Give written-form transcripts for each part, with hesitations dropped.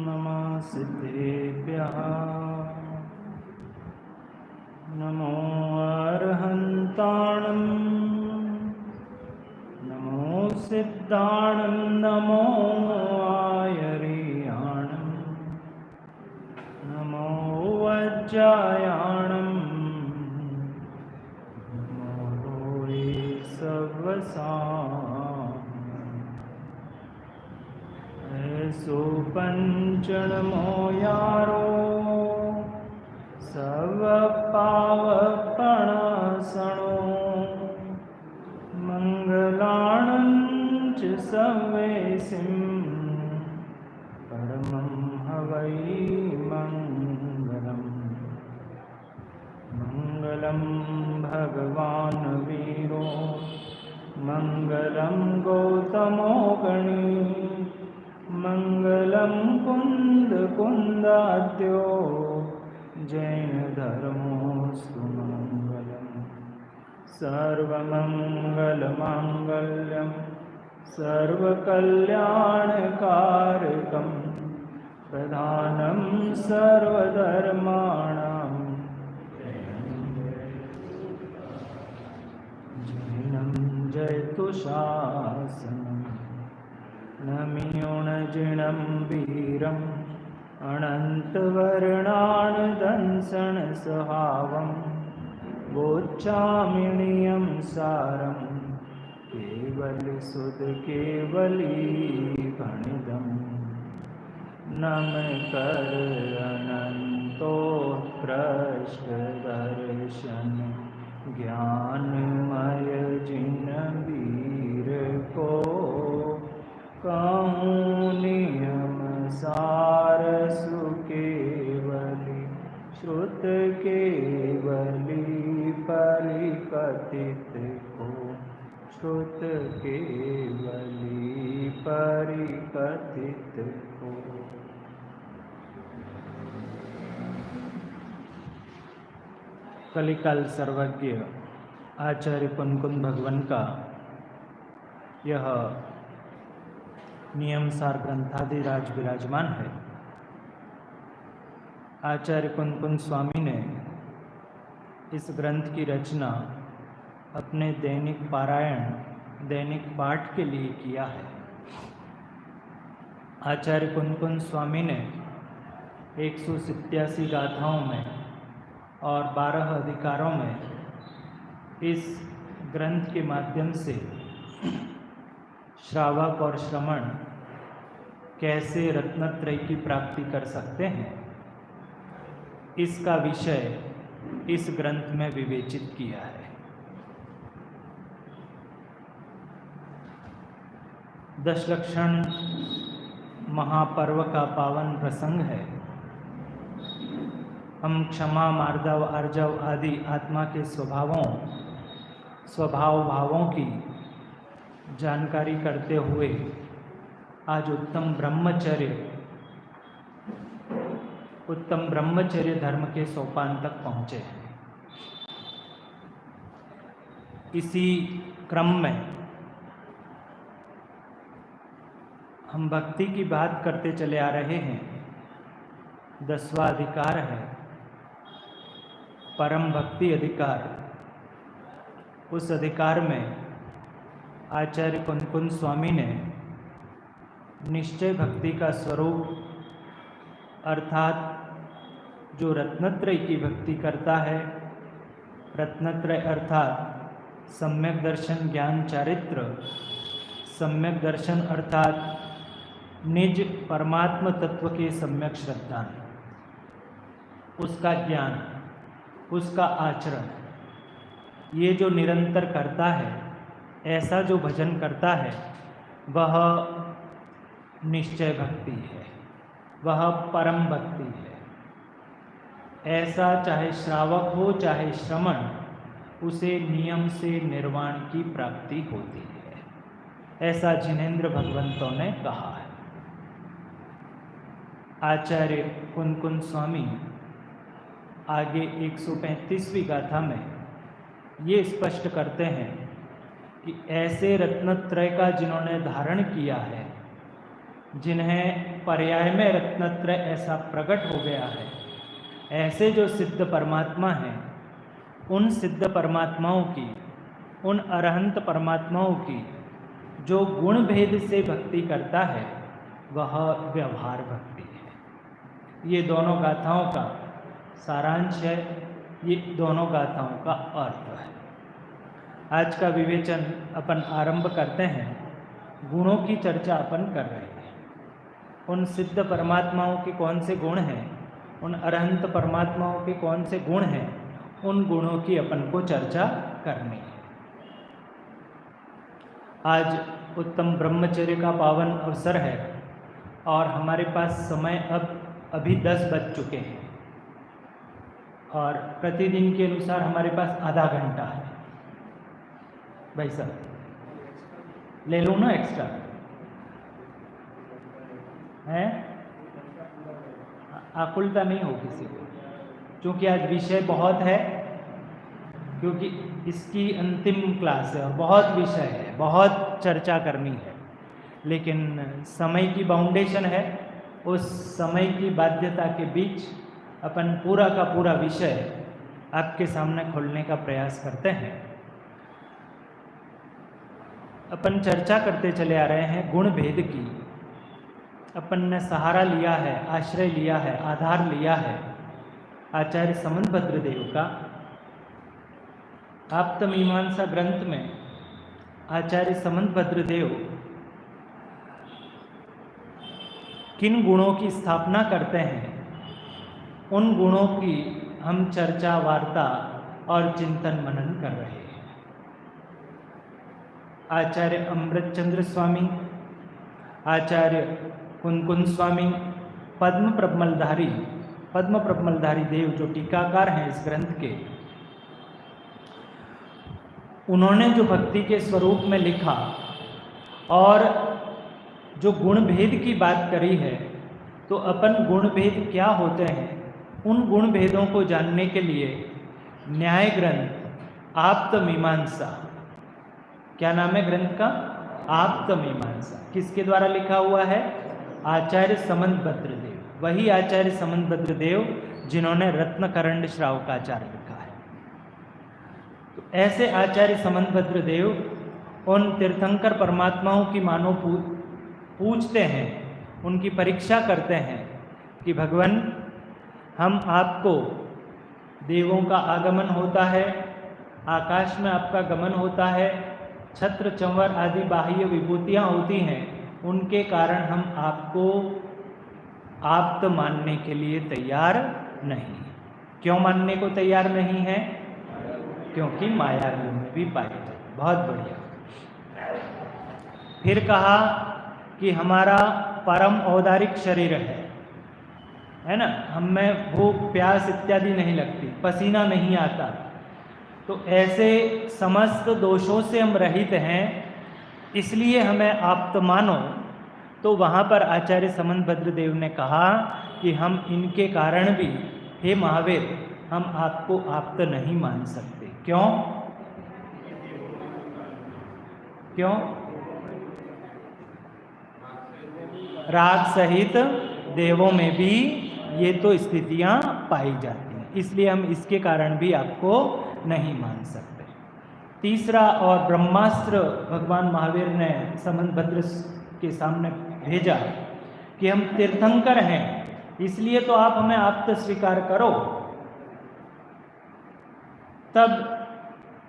नमः सिद्धेभ्यः नमो अर्हन्ताणं नमो सिद्धाणं नमो आयर्याणं नमो वज्रायाणं नमो रे सुपंचनमो यारो सब पावपणासणो मंगलाणं च सवेसिं परमं हवै मंगलम् मंगलं भगवान् वीरो मंगलं गौतमो गणी मंगलं कुन्दाद्यो जैनधर्मोऽस्तु मंगलम् सर्वमंगलमांगल्यं सर्वकल्याणकारकं प्रधानं सर्वधर्माणां जैनं जयतु शासनम् नमियोणजिणं वीरम् अनन्तवर्णानदंसनसहावं वोच्चामिणीयं सारं केवलीसुधकेवलीगणितं नमकर अनन्तोत्कृष्टदर्शन ज्ञानमय जिन वीर को कहूँ नियम सार सुकेवली श्रुत केवली परिकथित को श्रुत केवली परिकथित को। कलिकाल सर्वज्ञ आचार्य कुनकुन भगवान का यह नियम सार ग्रंथाधिराज विराजमान है। आचार्य कुनकुन स्वामी ने इस ग्रंथ की रचना अपने दैनिक पारायण दैनिक पाठ के लिए किया है। आचार्य कुनकुन स्वामी ने 187 गाथाओं में और 12 अधिकारों में इस ग्रंथ के माध्यम से श्रावक और श्रमण कैसे रत्नत्रय की प्राप्ति कर सकते हैं, इसका विषय इस ग्रंथ में विवेचित किया है। दशलक्षण महापर्व का पावन प्रसंग है। हम क्षमा, मार्दव, आर्जव आदि आत्मा के स्वभाव भावों की जानकारी करते हुए आज उत्तम ब्रह्मचर्य धर्म के सोपान तक पहुँचे हैं। इसी क्रम में हम भक्ति की बात करते चले आ रहे हैं। 10वां अधिकार है परम भक्ति अधिकार। उस अधिकार में आचार्य कुनकुन स्वामी ने निश्चय भक्ति का स्वरूप अर्थात जो रत्नत्रय की भक्ति करता है, रत्नत्रय अर्थात सम्यक दर्शन, ज्ञान, चारित्र। सम्यक दर्शन अर्थात निज परमात्म तत्व के सम्यक श्रद्धा, उसका ज्ञान, उसका आचरण, ये जो निरंतर करता है, ऐसा जो भजन करता है, वह निश्चय भक्ति है, वह परम भक्ति है। ऐसा चाहे श्रावक हो चाहे श्रमण, उसे नियम से निर्वाण की प्राप्ति होती है, ऐसा जिनेंद्र भगवंतों ने कहा है। आचार्य कुनकुन स्वामी आगे 135वीं गाथा में ये स्पष्ट करते हैं कि ऐसे रत्नत्रय का जिन्होंने धारण किया है, जिन्हें पर्याय में रत्नत्रय ऐसा प्रकट हो गया है, ऐसे जो सिद्ध परमात्मा हैं, उन सिद्ध परमात्माओं की, उन अरहंत परमात्माओं की जो गुण भेद से भक्ति करता है वह व्यवहार भक्ति है। ये दोनों गाथाओं का सारांश है, ये दोनों गाथाओं का अर्थ है। आज का विवेचन अपन आरंभ करते हैं। गुणों की चर्चा अपन कर रहे हैं। उन सिद्ध परमात्माओं के कौन से गुण हैं, उन अरहंत परमात्माओं के कौन से गुण हैं, उन गुणों की अपन को चर्चा करनी है। आज उत्तम ब्रह्मचर्य का पावन अवसर है और हमारे पास समय अभी 10 बज चुके हैं और प्रतिदिन के अनुसार हमारे पास आधा घंटा है। भाई साहब ले लो ना एक्स्ट्रा, है? आकुलता नहीं हो किसी को, क्योंकि आज विषय बहुत है, क्योंकि इसकी अंतिम क्लास है और बहुत विषय है, बहुत चर्चा करनी है, लेकिन समय की बाउंडेशन है। उस समय की बाध्यता के बीच अपन पूरा का पूरा विषय आपके सामने खोलने का प्रयास करते हैं। अपन चर्चा करते चले आ रहे हैं गुण भेद की। अपन ने सहारा लिया है, आश्रय लिया है, आधार लिया है आचार्य समंतभद्र देव का। आप्तमीमांसा ग्रंथ में आचार्य समंतभद्र देव किन गुणों की स्थापना करते हैं, उन गुणों की हम चर्चा, वार्ता और चिंतन मनन कर रहे हैं। आचार्य अमृतचंद्र स्वामी, आचार्य कुनकुन स्वामी, पद्म प्रबलधारी देव जो टीकाकार हैं इस ग्रंथ के, उन्होंने जो भक्ति के स्वरूप में लिखा और जो गुण भेद की बात करी है, तो अपन गुण भेद क्या होते हैं, उन गुण भेदों को जानने के लिए न्याय ग्रंथ आप्तमीमांसा, क्या नाम है ग्रंथ का? आप्तमीमांसा। किसके द्वारा लिखा हुआ है? आचार्य समंतभद्र देव। वही आचार्य समंतभद्र देव जिन्होंने रत्नकरंड श्रावकाचार लिखा है। तो ऐसे आचार्य समंतभद्र देव उन तीर्थंकर परमात्माओं की मानो पूछते हैं, उनकी परीक्षा करते हैं कि भगवान, हम आपको, देवों का आगमन होता है, आकाश में आपका गमन होता है, छत्र चंवर आदि बाह्य विभूतियाँ होती हैं, उनके कारण हम आपको आप्त मानने के लिए तैयार नहीं। क्यों मानने को तैयार नहीं है? क्योंकि माया में भी पाए जाते। बहुत बढ़िया। फिर कहा कि हमारा परम औदारिक शरीर है ना, हमें भूख प्यास इत्यादि नहीं लगती, पसीना नहीं आता, तो ऐसे समस्त दोषों से हम रहित हैं, इसलिए हमें आप्त मानो। तो वहाँ पर आचार्य समंतभद्र देव ने कहा कि हम इनके कारण भी, हे महावीर, हम आपको आप्त नहीं मान सकते। क्यों? क्यों? राग सहित देवों में भी ये तो स्थितियां पाई जाती हैं, इसलिए हम इसके कारण भी आपको नहीं मान सकते। तीसरा और ब्रह्मास्त्र भगवान महावीर ने समंतभद्र के सामने भेजा कि हम तीर्थंकर हैं, इसलिए तो आप हमें आप्त स्वीकार करो। तब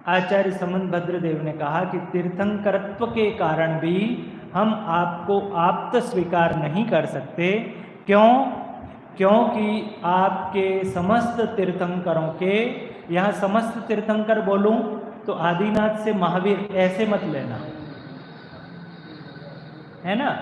आचार्य समंतभद्र देव ने कहा कि तीर्थंकरत्व के कारण भी हम आपको आप्त स्वीकार नहीं कर सकते। क्यों? क्योंकि आपके समस्त तीर्थंकरों के, यहाँ समस्त तीर्थंकर बोलूं तो आदिनाथ से महावीर ऐसे मत लेना, है ना।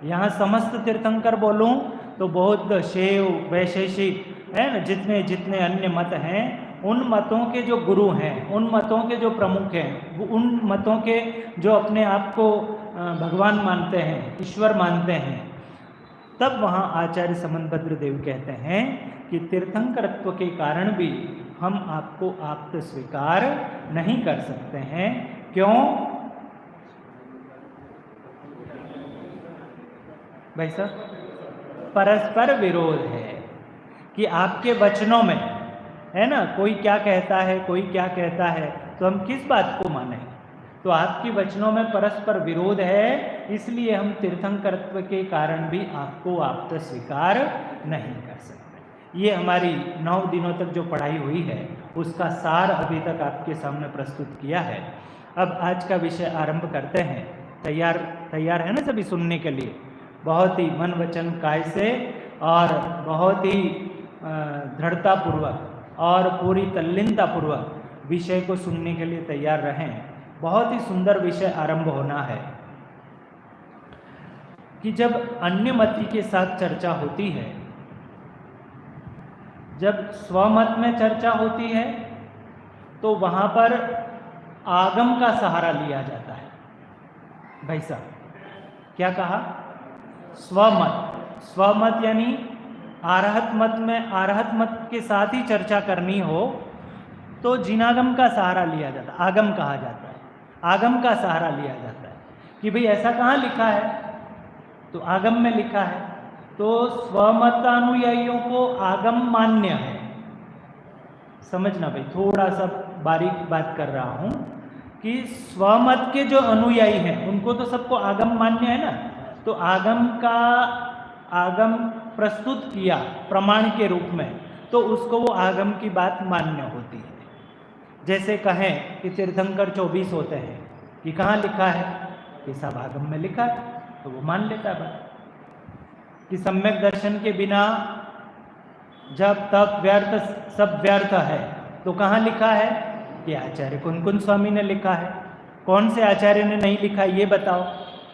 यहाँ समस्त तीर्थंकर बोलूं तो बौद्ध, शैव, वैशेषिक, है ना, जितने जितने अन्य मत हैं, उन मतों के जो गुरु हैं, उन मतों के जो प्रमुख हैं, उन मतों के जो अपने आप को भगवान मानते हैं, ईश्वर मानते हैं, तब वहाँ आचार्य समंतभद्र देव कहते हैं कि तीर्थंकरत्व के कारण भी हम आपको आप्त स्वीकार नहीं कर सकते हैं। क्यों? भाई साहब परस्पर विरोध है कि आपके वचनों में है ना, कोई क्या कहता है कोई क्या कहता है, तो हम किस बात को माने? तो आपके वचनों में परस्पर विरोध है, इसलिए हम तीर्थंकरत्व के कारण भी आपको आप्त स्वीकार नहीं कर सकते। ये हमारी 9 दिनों तक जो पढ़ाई हुई है उसका सार अभी तक आपके सामने प्रस्तुत किया है। अब आज का विषय आरंभ करते हैं। तैयार है ना सभी सुनने के लिए? बहुत ही मन वचन काय से और बहुत ही दृढ़तापूर्वक और पूरी तल्लीनतापूर्वक विषय को सुनने के लिए तैयार रहें। बहुत ही सुंदर विषय आरंभ होना है कि जब अन्यमति के साथ चर्चा होती है, जब स्वमत में चर्चा होती है, तो वहाँ पर आगम का सहारा लिया जाता है। भाई साहब क्या कहा? स्वमत यानी आरहत मत में आरहत मत के साथ ही चर्चा करनी हो तो जिनागम का सहारा लिया जाता है, आगम कहा जाता है। आगम का सहारा लिया जाता है कि भाई ऐसा कहाँ लिखा है, तो आगम में लिखा है। तो स्वमतानुयायियों को आगम मान्य है। समझना भाई, थोड़ा सा बारीक बात कर रहा हूँ कि स्वमत के जो अनुयायी हैं उनको तो सबको आगम मान्य है ना, तो आगम प्रस्तुत किया प्रमाण के रूप में, तो उसको वो आगम की बात मान्य होती है। जैसे कहें कि तीर्थंकर 24 होते हैं, कि कहाँ लिखा है, कि सब आगम में लिखा है, तो वो मान लेता है बात। कि सम्यक दर्शन के बिना जब तब व्यर्थ सब व्यर्थ है, तो कहाँ लिखा है, कि आचार्य कुन स्वामी ने लिखा है। कौन से आचार्य ने नहीं लिखा ये बताओ,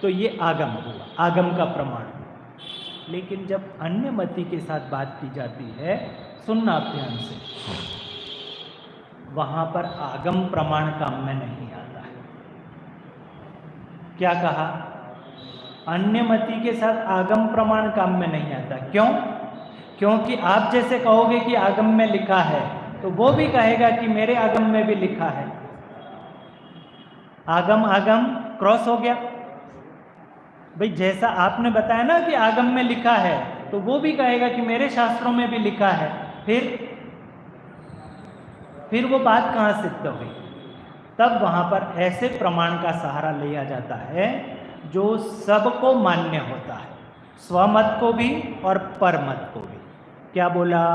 तो ये आगम हुआ, आगम का प्रमाण। लेकिन जब अन्य मति के साथ बात की जाती है, सुनना आप ध्यान से, वहां पर आगम प्रमाण काम में नहीं आता है। क्या कहा? अन्य मति के साथ आगम प्रमाण काम में नहीं आता। क्यों? क्योंकि आप जैसे कहोगे कि आगम में लिखा है, तो वो भी कहेगा कि मेरे आगम में भी लिखा है। आगम आगम क्रॉस हो गया भाई। जैसा आपने बताया ना कि आगम में लिखा है, तो वो भी कहेगा कि मेरे शास्त्रों में भी लिखा है। फिर वो बात कहाँ सिद्ध हुई? तब वहां पर ऐसे प्रमाण का सहारा लिया जाता है जो सबको मान्य होता है, स्वमत को भी और परमत को भी। क्या बोला?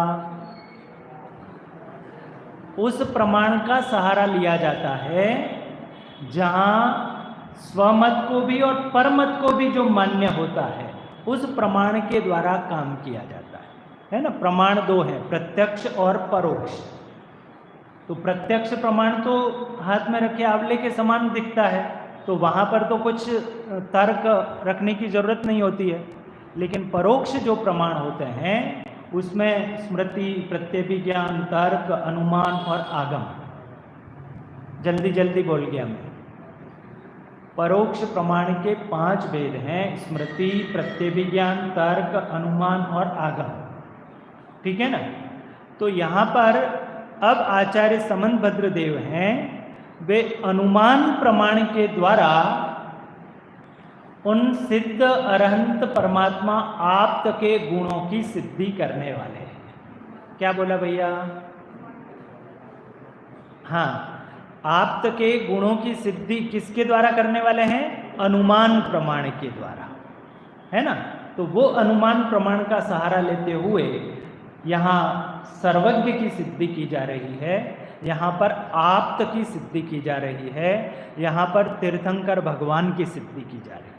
उस प्रमाण का सहारा लिया जाता है जहां स्वमत को भी और परमत को भी जो मान्य होता है, उस प्रमाण के द्वारा काम किया जाता है ना। प्रमाण 2 है, प्रत्यक्ष और परोक्ष। तो प्रत्यक्ष प्रमाण तो हाथ में रखे आंवले के समान दिखता है, तो वहां पर तो कुछ तर्क रखने की जरूरत नहीं होती है। लेकिन परोक्ष जो प्रमाण होते हैं उसमें स्मृति, प्रत्यभिज्ञान, तर्क, अनुमान और आगम। जल्दी बोल गया मैं। परोक्ष प्रमाण के 5 भेद हैं, स्मृति, प्रत्यभिज्ञान, तर्क, अनुमान और आगम। ठीक है ना। तो यहाँ पर अब आचार्य समंतभद्र देव हैं, वे अनुमान प्रमाण के द्वारा उन सिद्ध अरहंत परमात्मा आप्त के गुणों की सिद्धि करने वाले हैं। क्या बोला भैया? हाँ, आप्त के गुणों की सिद्धि किसके द्वारा करने वाले हैं? अनुमान प्रमाण के द्वारा, है ना। तो वो अनुमान प्रमाण का सहारा लेते हुए यहाँ सर्वज्ञ की सिद्धि की जा रही है, यहाँ पर आप्त की सिद्धि की जा रही है, यहाँ पर तीर्थंकर भगवान की सिद्धि की जा रही है।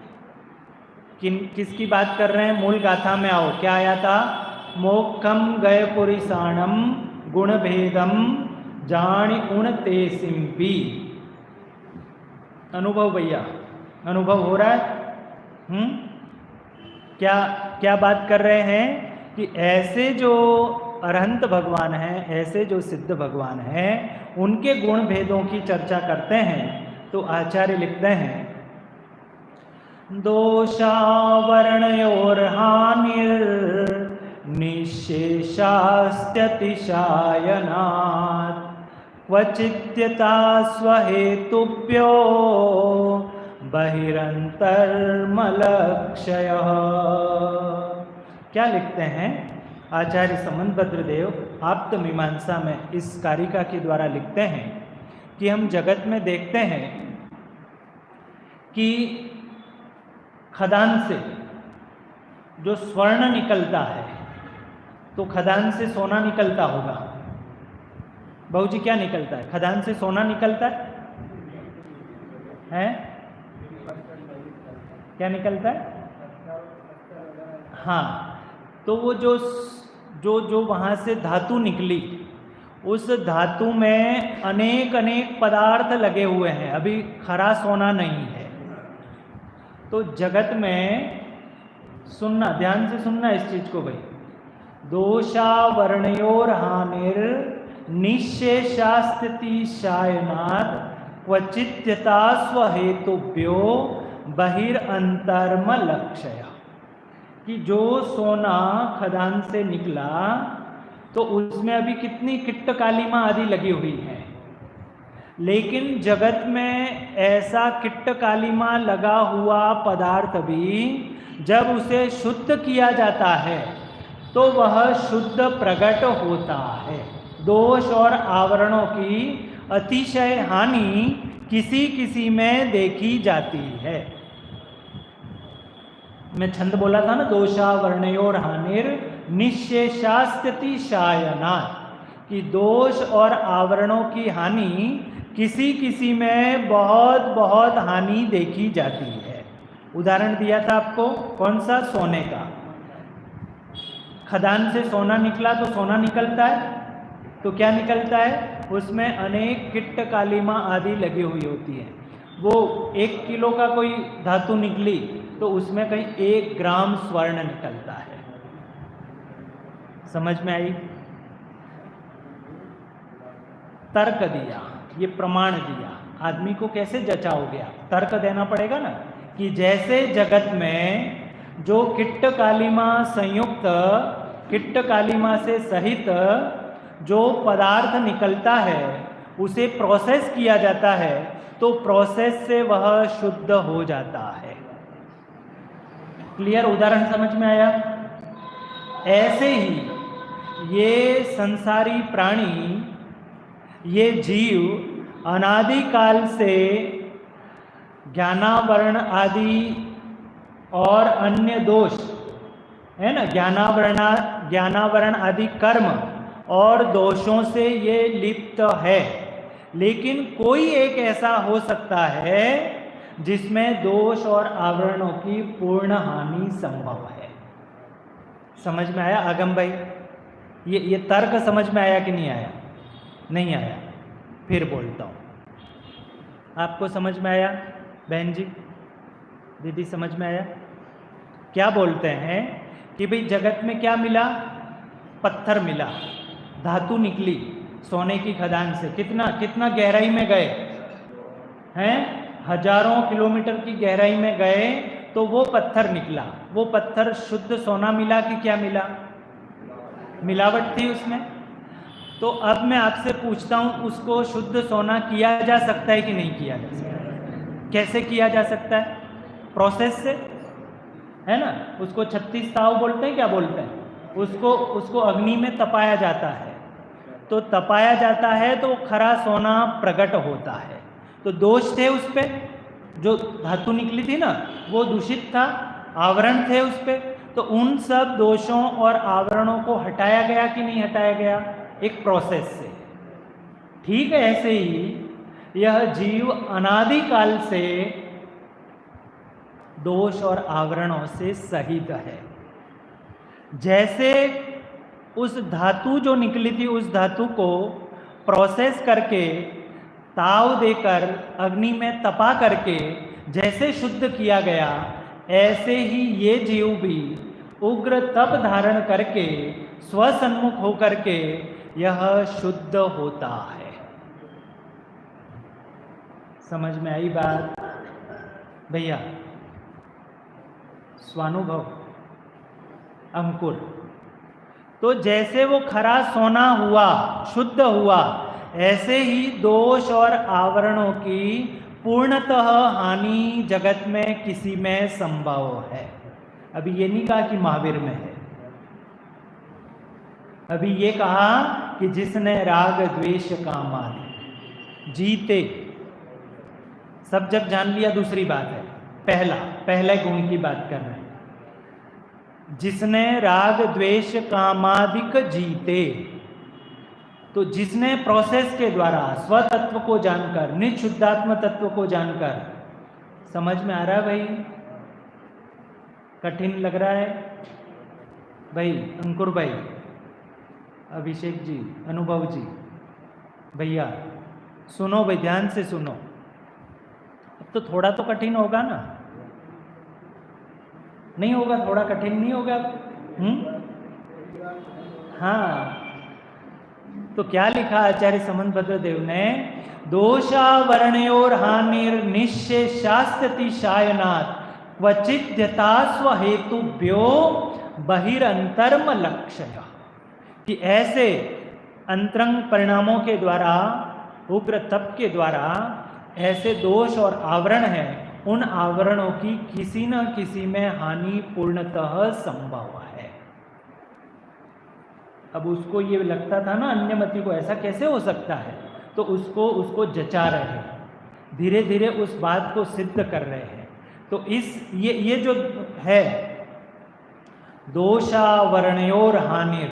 किसकी बात कर रहे हैं? मूल गाथा में आओ। क्या आया था? मोक्षम गय पुरिसाणम गुण भेदम जानी उण ते सिंपी। अनुभव भैया, अनुभव हो रहा है? क्या बात कर रहे हैं कि ऐसे जो अरहंत भगवान हैं, ऐसे जो सिद्ध भगवान हैं, उनके गुण भेदों की चर्चा करते हैं। तो आचार्य लिखते हैं, दोषावर्णयोर्हानिर् निःशेषास्त्यतिशायनात् क्वचिद्यथा स्वहेतुभ्यो बहिरंतर्मलक्षयः। क्या लिखते हैं आचार्य समंतभद्र देव आप्त मीमांसा में, इस कारिका के द्वारा लिखते हैं कि हम जगत में देखते हैं कि खदान से जो स्वर्ण निकलता है, तो खदान से सोना निकलता होगा। बहू जी क्या निकलता है? खदान से सोना निकलता है? क्या निकलता है? हाँ, तो वो जो वहाँ से धातु निकली, उस धातु में अनेक अनेक पदार्थ लगे हुए हैं, अभी खरा सोना नहीं है। तो जगत में सुनना, ध्यान से सुनना इस चीज को भाई, दोषावर्णयोर हानिर निशेषास्थिति शायनाद क्वचित्यता स्वहेतुभ्यो बहिरंतर्म लक्षय। कि जो सोना खदान से निकला तो उसमें अभी कितनी किट्ट कालिमा आदि लगी हुई है, लेकिन जगत में ऐसा किट्ट कालिमा लगा हुआ पदार्थ भी जब उसे शुद्ध किया जाता है तो वह शुद्ध प्रकट होता है। दोष और आवरणों की अतिशय हानि किसी किसी में देखी जाती है। मैं छंद बोला था ना, दोषावर्णयोर हानिर निशेषास्त्यति शायनात्, कि दोष और आवरणों की हानि किसी किसी में बहुत बहुत हानि देखी जाती है। उदाहरण दिया था आपको, कौन सा? सोने का। खदान से सोना निकला तो सोना निकलता है, तो क्या निकलता है? उसमें अनेक किट्ट कालिमा आदि लगी हुई होती है। वो 1 किलो का कोई धातु निकली तो उसमें कहीं 1 ग्राम स्वर्ण निकलता है। समझ में आई? तर्क दिया, ये प्रमाण दिया, आदमी को कैसे जचाओगे आप? तर्क देना पड़ेगा ना, कि जैसे जगत में जो किट्ट कालिमा संयुक्त, किट्ट कालिमा से सहित जो पदार्थ निकलता है उसे प्रोसेस किया जाता है, तो प्रोसेस से वह शुद्ध हो जाता है। क्लियर? उदाहरण समझ में आया? ऐसे ही ये संसारी प्राणी, ये जीव अनादिकाल से ज्ञानावरण आदि और अन्य दोष है ना, ज्ञानावरण आदि कर्म और दोषों से ये लिप्त है, लेकिन कोई एक ऐसा हो सकता है जिसमें दोष और आवरणों की पूर्ण हानि संभव है। समझ में आया आगम भाई? ये तर्क समझ में आया कि नहीं आया? नहीं आया, फिर बोलता हूं। आपको समझ में आया बहन जी, दीदी? समझ में आया? क्या बोलते हैं कि भाई जगत में क्या मिला? पत्थर मिला, धातु निकली सोने की खदान से। कितना गहराई में गए हैं? हजारों किलोमीटर की गहराई में गए तो वो पत्थर निकला। वो पत्थर शुद्ध सोना मिला कि क्या मिला? मिलावट थी उसमें। तो अब मैं आपसे पूछता हूं, उसको शुद्ध सोना किया जा सकता है कि नहीं किया जा सकता? कैसे किया जा सकता है? प्रोसेस से, है ना। उसको 36 ताव बोलते हैं, क्या बोलते हैं? उसको अग्नि में तपाया जाता है, तो तपाया जाता है तो खरा सोना प्रकट होता है। तो दोष थे उस पे, जो धातु निकली थी ना वो दूषित था, आवरण थे उस पे, तो उन सब दोषों और आवरणों को हटाया गया कि नहीं हटाया गया? एक प्रोसेस से। ठीक है, ऐसे ही यह जीव अनादिकाल से दोष और आवरणों से सहित है। जैसे उस धातु जो निकली थी, उस धातु को प्रोसेस करके, ताव देकर, अग्नि में तपा करके जैसे शुद्ध किया गया, ऐसे ही ये जीव भी उग्र तप धारण करके स्वसन्मुख होकर के यह शुद्ध होता है। समझ में आई बात भैया? स्वानुभव अंकुर। तो जैसे वो खरा सोना हुआ, शुद्ध हुआ, ऐसे ही दोष और आवरणों की पूर्णतः हानि जगत में किसी में संभव है। अभी ये नहीं कहा कि महावीर में है, अभी ये कहा कि जिसने राग द्वेष काम आदि जीते, सब जब जान लिया दूसरी बात है, पहले गुण की बात कर रहे हैं। जिसने राग द्वेष कामादिक जीते, तो जिसने प्रोसेस के द्वारा स्वतत्व को जानकर, निज शुद्धात्म तत्व को जानकर, समझ में आ रहा है भाई? कठिन लग रहा है भाई? अंकुर भाई, अभिषेक जी, अनुभव जी, भैया सुनो भाई, ध्यान से सुनो। अब तो थोड़ा तो कठिन होगा ना? नहीं होगा? थोड़ा कठिन नहीं होगा? हाँ, तो क्या लिखा आचार्य समंतभद्र देव ने? दोषावरणयोर हानिर निश्चेषास्ति शायनात् क्वचिद्यथा स्वहेतुभ्यो बहिरंतर्म लक्ष्य, कि ऐसे अंतरंग परिणामों के द्वारा, उग्र तप के द्वारा ऐसे दोष और आवरण हैं, उन आवरणों की किसी न किसी में हानि पूर्णतः संभव है। अब उसको ये लगता था ना अन्यमति को, ऐसा कैसे हो सकता है, तो उसको जचा रहे हैं, धीरे धीरे उस बात को सिद्ध कर रहे हैं। तो ये जो है दोषावरणयोर हानिर,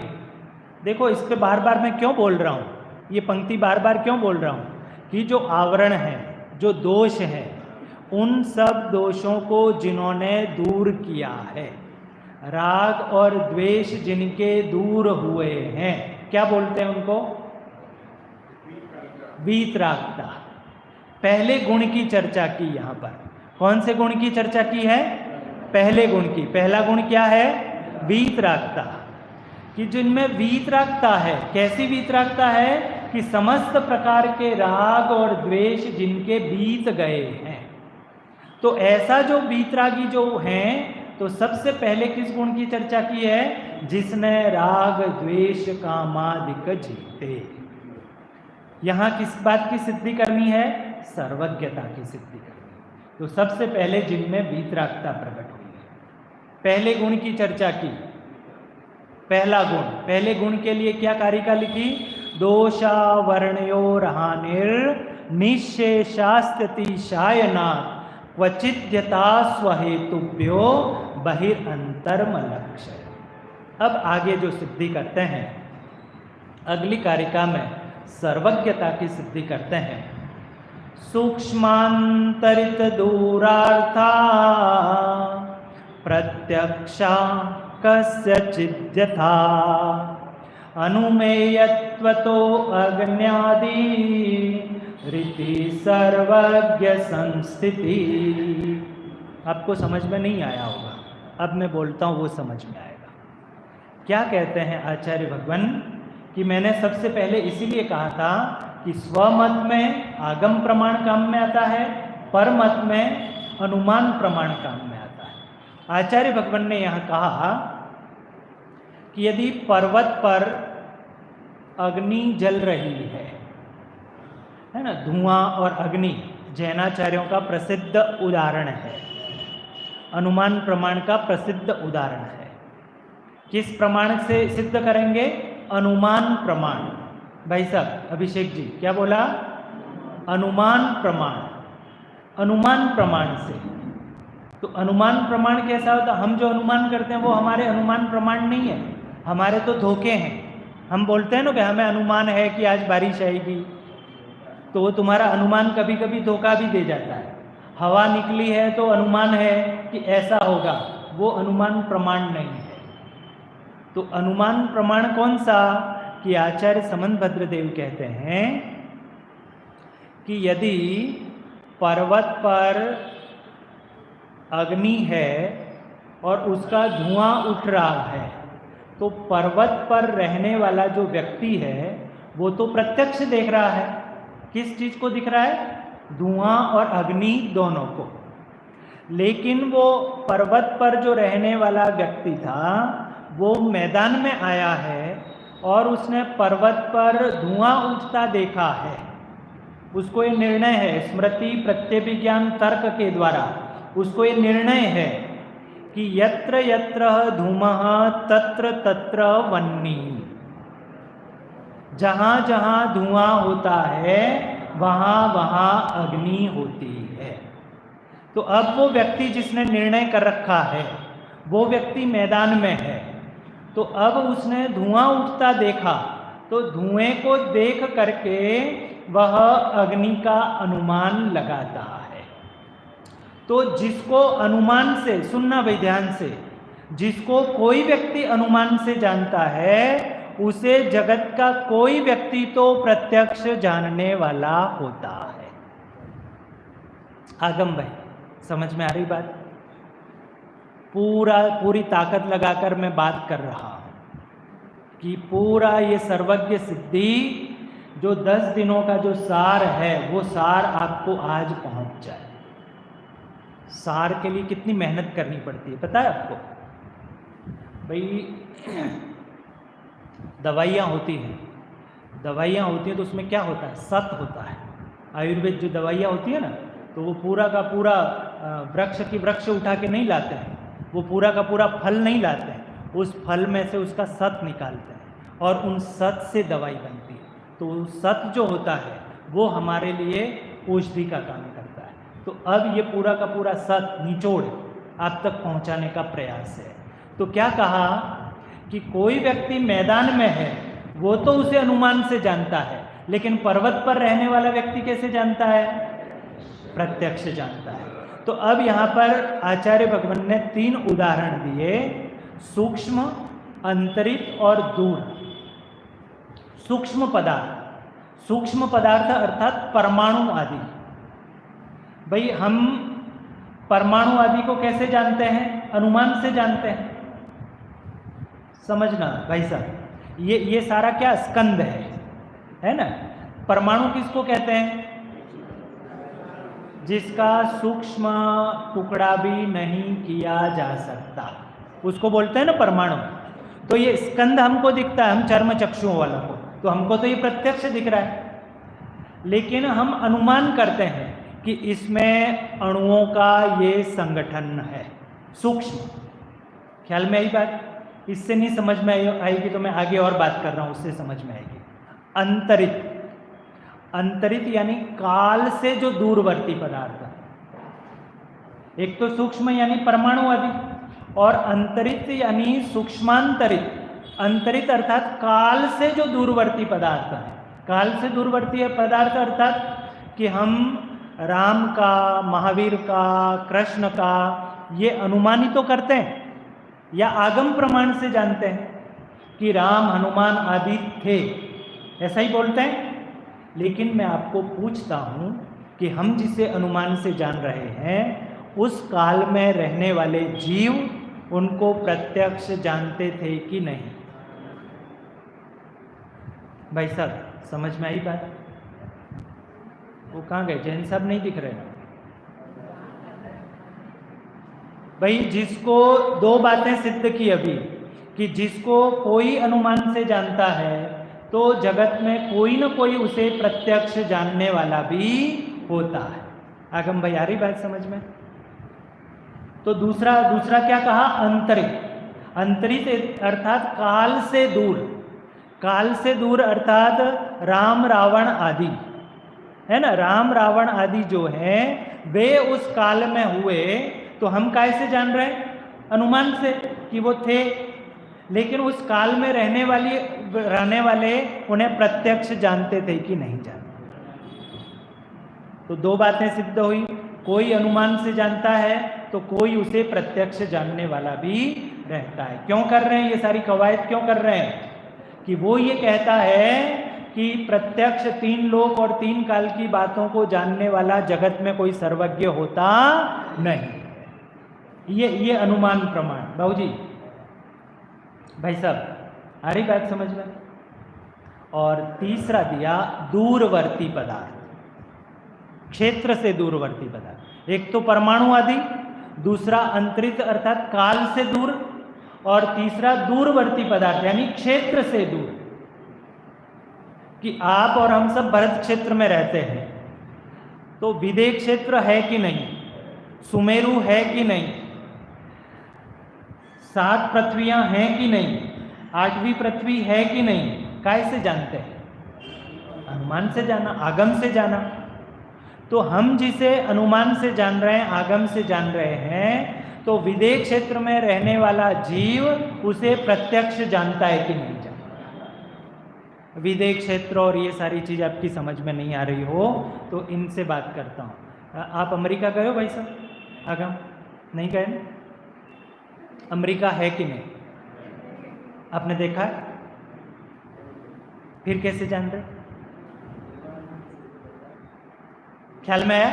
देखो इस पे बार बार मैं क्यों बोल रहा हूँ, ये पंक्ति बार बार क्यों बोल रहा हूँ, कि जो आवरण है, जो दोष है, उन सब दोषों को जिन्होंने दूर किया है, राग और द्वेष जिनके दूर हुए हैं, क्या बोलते हैं उनको? वीतरागता। पहले गुण की चर्चा की यहां पर। कौन से गुण की चर्चा की है? पहले गुण की। पहला गुण क्या है? वीतरागता। कि जिनमें वीतरागता है, कैसी वीतरागता है? कि समस्त प्रकार के राग और द्वेष जिनके बीत गए हैं। तो ऐसा जो वीतरागी जो हैं, तो सबसे पहले किस गुण की चर्चा की है? जिसने राग द्वेष कामादिक जीते। यहां किस बात की सिद्धि करनी है? सर्वज्ञता की सिद्धि करनी। तो सबसे पहले जिनमें वीतरागता प्रकट हुई है, पहले गुण की चर्चा की। पहला गुण, पहले गुण के लिए क्या कारिका लिखी? दोषावर्णयोर हानिर निश्चेषास्ति शायनात् क्वचिद्यथा स्वहेतुभ्यो बहिरंतर्म लक्ष्य। अब आगे जो सिद्धि करते हैं, अगली कारिका में सर्वज्ञता की सिद्धि करते हैं। सूक्ष्मांतरित दूरार्था प्रत्यक्षा कस्यचिद्यथा अनुमेयत्वतो अज्ञादि रीति सर्वज्ञ संस्थिति। आपको समझ में नहीं आया होगा, अब मैं बोलता हूँ वो समझ में आएगा। क्या कहते हैं आचार्य भगवान? कि मैंने सबसे पहले इसीलिए कहा था कि स्वमत में आगम प्रमाण काम में आता है, परमत में अनुमान प्रमाण काम में आता है। आचार्य भगवान ने यहाँ कहा कि यदि पर्वत पर अग्नि जल रही है ना, धुआं और अग्नि जैनाचार्यों का प्रसिद्ध उदाहरण है, अनुमान प्रमाण का प्रसिद्ध उदाहरण है। किस प्रमाण से सिद्ध करेंगे? अनुमान प्रमाण। भाई साहब अभिषेक जी क्या बोला? अनुमान प्रमाण। अनुमान प्रमाण से। तो अनुमान प्रमाण कैसा होता? हम जो अनुमान करते हैं वो हमारे अनुमान प्रमाण नहीं है, हमारे तो धोखे हैं। हम बोलते हैं ना कि हमें अनुमान है कि आज बारिश आएगी, तो वो तुम्हारा अनुमान कभी कभी धोखा भी दे जाता है। हवा निकली है तो अनुमान है कि ऐसा होगा, वो अनुमान प्रमाण नहीं है। तो अनुमान प्रमाण कौन सा? कि आचार्य समंतभद्र देव कहते हैं कि यदि पर्वत पर अग्नि है और उसका धुआं उठ रहा है, तो पर्वत पर रहने वाला जो व्यक्ति है वो तो प्रत्यक्ष देख रहा है। किस चीज को दिख रहा है? धुआं और अग्नि दोनों को। लेकिन वो पर्वत पर जो रहने वाला व्यक्ति था वो मैदान में आया है और उसने पर्वत पर धुआं उठता देखा है। उसको ये निर्णय है, स्मृति प्रत्यभिज्ञान तर्क के द्वारा उसको ये निर्णय है कि यत्र यत्र धूमः तत्र तत्र वह्निः, जहाँ जहाँ धुआं होता है वहाँ वहाँ अग्नि होती है। तो अब वो व्यक्ति जिसने निर्णय कर रखा है, वो व्यक्ति मैदान में है, तो अब उसने धुआं उठता देखा, तो धुएं को देख करके वह अग्नि का अनुमान लगाता है। तो जिसको अनुमान से, सुनना भाई ध्यान से, जिसको कोई व्यक्ति अनुमान से जानता है उसे जगत का कोई व्यक्ति तो प्रत्यक्ष जानने वाला होता है। आगम भाई समझ में आ रही बात? पूरी ताकत लगाकर मैं बात कर रहा हूं कि पूरा ये सर्वज्ञ सिद्धि जो 10 दिनों का जो सार है वो सार आपको आज पहुंच जाए। सार के लिए कितनी मेहनत करनी पड़ती है पता है आपको? भाई दवाइयाँ होती हैं, तो उसमें क्या होता है? सत होता है। आयुर्वेद जो दवाइयाँ होती है ना, तो वो पूरा का पूरा वृक्ष की वृक्ष उठा के नहीं लाते हैं, वो पूरा का पूरा फल नहीं लाते हैं, उस फल में से उसका सत निकालते हैं और उन सत से दवाई बनती है। तो सत जो होता है वो हमारे लिए औषधि का काम करता है। तो अब ये पूरा का पूरा सत निचोड़ आप तक पहुंचाने का प्रयास है। तो क्या कहा कि कोई व्यक्ति मैदान में है वो तो उसे अनुमान से जानता है, लेकिन पर्वत पर रहने वाला व्यक्ति कैसे जानता है? प्रत्यक्ष जानता है। तो अब यहाँ पर आचार्य भगवान ने 3 उदाहरण दिए, सूक्ष्म, अंतरित और दूर। सूक्ष्म पदार्थ अर्थात परमाणु आदि। भाई हम परमाणु आदि को कैसे जानते हैं? अनुमान से जानते हैं। समझना भाई साहब, ये सारा क्या स्कंद है ना? परमाणु किसको कहते हैं? जिसका सूक्ष्म टुकड़ा भी नहीं किया जा सकता, उसको बोलते हैं ना परमाणु। तो ये स्कंद हमको दिखता है, हम चर्म चक्षुओं वालों को, तो हमको तो ये प्रत्यक्ष दिख रहा है, लेकिन हम अनुमान करते हैं कि इसमें अणुओं का ये संगठन है, सूक्ष्म। ख्याल में आई बात? इससे नहीं समझ में आएगी तो मैं आगे और बात कर रहा हूं, उससे समझ में आएगी। अंतरित यानी काल से जो दूरवर्ती पदार्थ, एक तो सूक्ष्म यानी परमाणु आदि, और अंतरित यानी सूक्ष्मांतरित। अंतरित अर्थात काल से जो दूरवर्ती पदार्थ है। काल से दूरवर्ती पदार्थ अर्थात कि हम राम का, महावीर का, कृष्ण का ये अनुमान ही तो करते हैं या आगम प्रमाण से जानते हैं कि राम, हनुमान आदि थे, ऐसा ही बोलते हैं। लेकिन मैं आपको पूछता हूं कि हम जिसे अनुमान से जान रहे हैं उस काल में रहने वाले जीव उनको प्रत्यक्ष जानते थे कि नहीं? भाई साहब समझ में आई बात? वो कहाँ गए? जैन साहब नहीं दिख रहे ना? भाई जिसको 2 बातें सिद्ध की अभी, कि जिसको कोई अनुमान से जानता है तो जगत में कोई न कोई उसे प्रत्यक्ष जानने वाला भी होता है। आगम भाई आ रही बात समझ में? तो दूसरा क्या कहा? अंतरित अर्थात काल से दूर। काल से दूर अर्थात राम, रावण आदि है ना, राम, रावण आदि जो है वे उस काल में हुए, तो हम कैसे जान रहे हैं? अनुमान से कि वो थे, लेकिन उस काल में रहने वाले उन्हें प्रत्यक्ष जानते थे कि नहीं जानते? तो 2 बातें सिद्ध हुई, कोई अनुमान से जानता है तो कोई उसे प्रत्यक्ष जानने वाला भी रहता है। क्यों कर रहे हैं ये सारी कवायद? क्यों कर रहे हैं? कि वो ये कहता है कि प्रत्यक्ष 3 लोक और 3 काल की बातों को जानने वाला जगत में कोई सर्वज्ञ होता नहीं। ये अनुमान प्रमाण। बाबू जी, भाई साहब आ रही बात समझ में? और तीसरा दिया दूरवर्ती पदार्थ, क्षेत्र से दूरवर्ती पदार्थ। एक तो परमाणु आदि, दूसरा अंतरित अर्थात काल से दूर, और तीसरा दूरवर्ती पदार्थ यानी क्षेत्र से दूर। कि आप और हम सब भरत क्षेत्र में रहते हैं, तो विदेह क्षेत्र है कि नहीं, सुमेरु है कि नहीं, 7 पृथ्वियां हैं कि नहीं, 8वीं पृथ्वी है कि नहीं, कैसे जानते हैं? अनुमान से जाना, आगम से जाना। तो हम जिसे अनुमान से जान रहे हैं, आगम से जान रहे हैं, तो विदेह क्षेत्र में रहने वाला जीव उसे प्रत्यक्ष जानता है कि नहीं जानता। विदेह क्षेत्र और ये सारी चीज आपकी समझ में नहीं आ रही हो तो इनसे बात करता हूँ। आप अमेरिका गए हो भाई साहब? आगम नहीं गए ना? अमेरिका है कि नहीं आपने देखा है? फिर कैसे जान रहे? ख्याल में आया?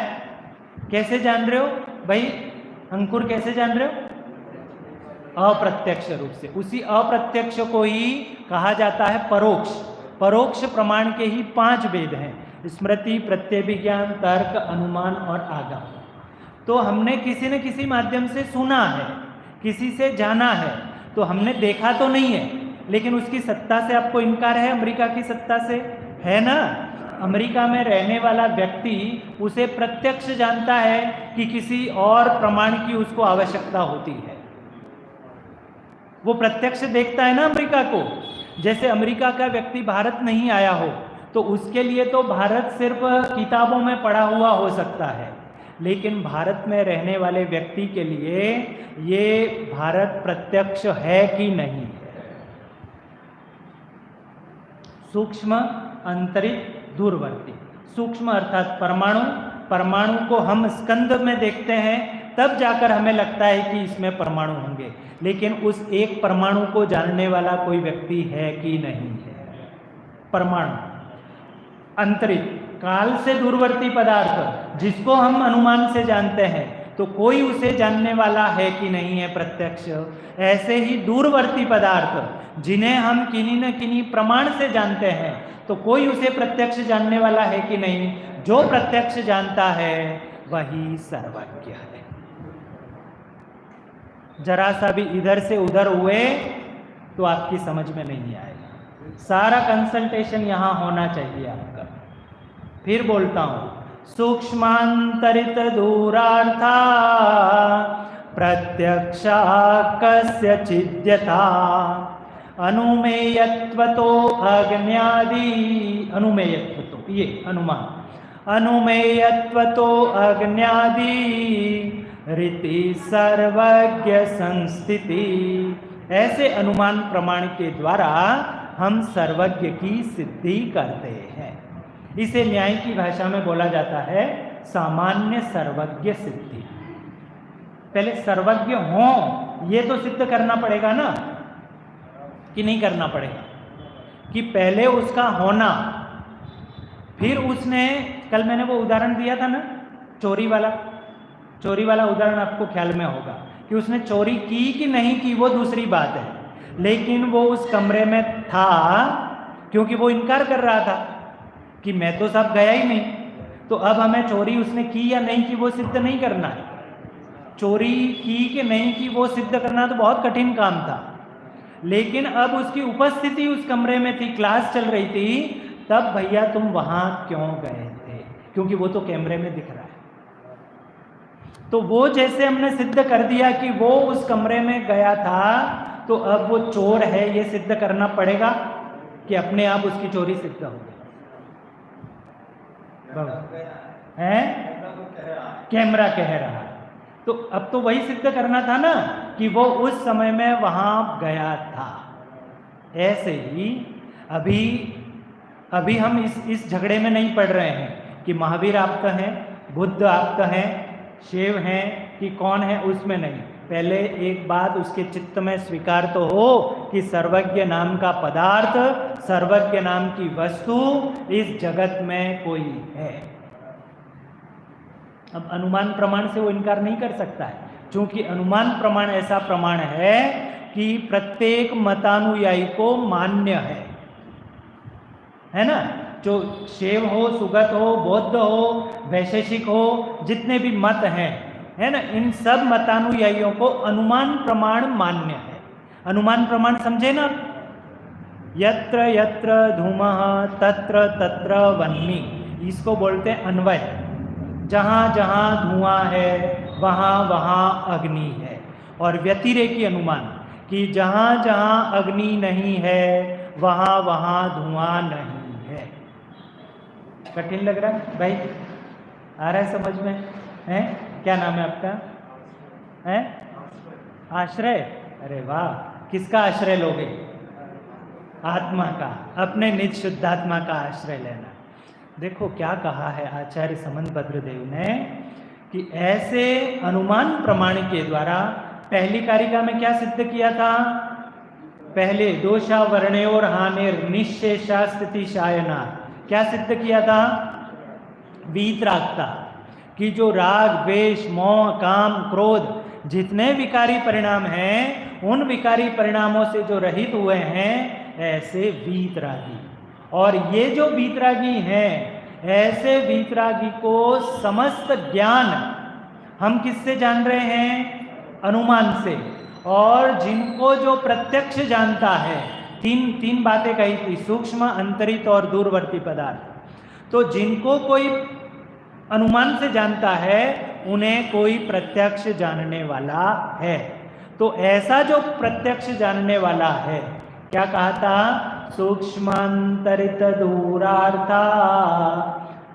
कैसे जान रहे हो भाई अंकुर, कैसे जान रहे हो? अप्रत्यक्ष रूप से। उसी अप्रत्यक्ष को ही कहा जाता है परोक्ष। परोक्ष प्रमाण के ही 5 भेद हैं, स्मृति, प्रत्यभिज्ञान, तर्क, अनुमान और आगम। तो हमने किसी न किसी माध्यम से सुना है, किसी से जाना है, तो हमने देखा तो नहीं है, लेकिन उसकी सत्ता से आपको इनकार है? अमेरिका की सत्ता से है ना? अमेरिका में रहने वाला व्यक्ति उसे प्रत्यक्ष जानता है कि किसी और प्रमाण की उसको आवश्यकता होती है। वो प्रत्यक्ष देखता है ना अमेरिका को। जैसे अमेरिका का व्यक्ति भारत नहीं आया हो तो उसके लिए तो भारत सिर्फ किताबों में पढ़ा हुआ हो सकता है, लेकिन भारत में रहने वाले व्यक्ति के लिए ये भारत प्रत्यक्ष है कि नहीं। सूक्ष्म, अंतरिक्ष, दूरवर्ती। सूक्ष्म अर्थात परमाणु। परमाणु को हम स्कंद में देखते हैं, तब जाकर हमें लगता है कि इसमें परमाणु होंगे, लेकिन उस एक परमाणु को जानने वाला कोई व्यक्ति है कि नहीं है। परमाणु। अंतरिक्ष, काल से दूरवर्ती पदार्थ जिसको हम अनुमान से जानते हैं, तो कोई उसे जानने वाला है कि नहीं है प्रत्यक्ष। ऐसे ही दूरवर्ती पदार्थ जिन्हें हम किन्हीं न किन्हीं प्रमाण से जानते हैं, तो कोई उसे प्रत्यक्ष जानने वाला है कि नहीं। जो प्रत्यक्ष जानता है वही सर्वज्ञ है। जरा सा भी इधर से उधर हुए तो आपकी समझ में नहीं आएगा। सारा कंसल्टेशन यहां होना चाहिए आपका। फिर बोलता हूं, सूक्ष्मांतरित दूरार्था प्रत्यक्षा कस्यचिद्यथा अनुमेयत्वतो अज्ञादि। अनुमेयत्वतो, ये अनुमान। अनुमेयत्वतो अज्ञादि रीति सर्वज्ञ संस्थिति। ऐसे अनुमान प्रमाण के द्वारा हम सर्वज्ञ की सिद्धि करते हैं। इसे न्याय की भाषा में बोला जाता है सामान्य सर्वज्ञ सिद्धि। पहले सर्वज्ञ हो ये तो सिद्ध करना पड़ेगा ना, कि नहीं करना पड़ेगा? कि पहले उसका होना, फिर उसने, कल मैंने वो उदाहरण दिया था ना चोरी वाला। चोरी वाला उदाहरण आपको ख्याल में होगा कि उसने चोरी की कि नहीं की वो दूसरी बात है, लेकिन वो उस कमरे में था क्योंकि वो इनकार कर रहा था कि मैं तो सब गया ही नहीं। तो अब हमें चोरी उसने की या नहीं की वो सिद्ध नहीं करना है। चोरी की कि नहीं की वो सिद्ध करना तो बहुत कठिन काम था, लेकिन अब उसकी उपस्थिति उस कमरे में थी, क्लास चल रही थी, तब भैया तुम वहां क्यों गए थे? क्योंकि वो तो कैमरे में दिख रहा है। तो वो जैसे हमने सिद्ध कर दिया कि वो उस कमरे में गया था, तो अब वो चोर है ये सिद्ध करना पड़ेगा कि अपने आप उसकी चोरी सिद्ध हो गई है? कैमरा कह रहा है। तो अब तो वही सिद्ध करना था ना कि वो उस समय में वहां गया था। ऐसे ही अभी हम इस झगड़े में नहीं पड़ रहे हैं कि महावीर आपका है, बुद्ध आपका है, शिव हैं कि कौन है, उसमें नहीं। पहले एक बात उसके चित्त में स्वीकार तो हो कि सर्वज्ञ नाम का पदार्थ, सर्वज्ञ नाम की वस्तु इस जगत में कोई है। अब अनुमान प्रमाण से वो इनकार नहीं कर सकता है, क्योंकि अनुमान प्रमाण ऐसा प्रमाण है कि प्रत्येक मतानुयायी को मान्य है ना। जो शैव हो, सुगत हो, बौद्ध हो, वैशेषिक हो, जितने भी मत हैं, है ना, इन सब मतानुयायियों को अनुमान प्रमाण मान्य है। अनुमान प्रमाण समझे ना? यत्र यत्र धूमः तत्र तत्र वह्नि, इसको बोलते हैं अन्वय। जहाँ जहाँ धुआं है वहाँ वहाँ अग्नि है। और व्यतिरेकी अनुमान कि जहाँ जहाँ अग्नि नहीं है वहाँ वहाँ धुआं नहीं है। कठिन लग रहा है भाई? आ रहा है समझ में? है? क्या नाम है आपका? है? आश्रय? अरे वाह, किसका आश्रय लोगे? आत्मा का, अपने निज शुद्धात्मा का आश्रय लेना। देखो क्या कहा है आचार्य समंतभद्र देव ने कि ऐसे अनुमान प्रमाण के द्वारा पहली कारिका में क्या सिद्ध किया था? पहले दोषा वर्णयोर हानिर निश्शेषा स्थिति शायना, क्या सिद्ध किया था? वीतरागता, कि जो राग द्वेष मोह काम क्रोध जितने विकारी परिणाम हैं उन विकारी परिणामों से जो रहित हुए हैं ऐसे वीतरागी। और ये जो वीतरागी हैं ऐसे वीतरागी को समस्त ज्ञान हम किससे जान रहे हैं? अनुमान से। और जिनको जो प्रत्यक्ष जानता है, तीन बातें कही थी, सूक्ष्म अंतरित और दूरवर्ती पदार्थ। तो जिनको कोई अनुमान से जानता है उन्हें कोई प्रत्यक्ष जानने वाला है। तो ऐसा जो प्रत्यक्ष जानने वाला है, क्या कहा था? सूक्ष्मांतरित दूरार्था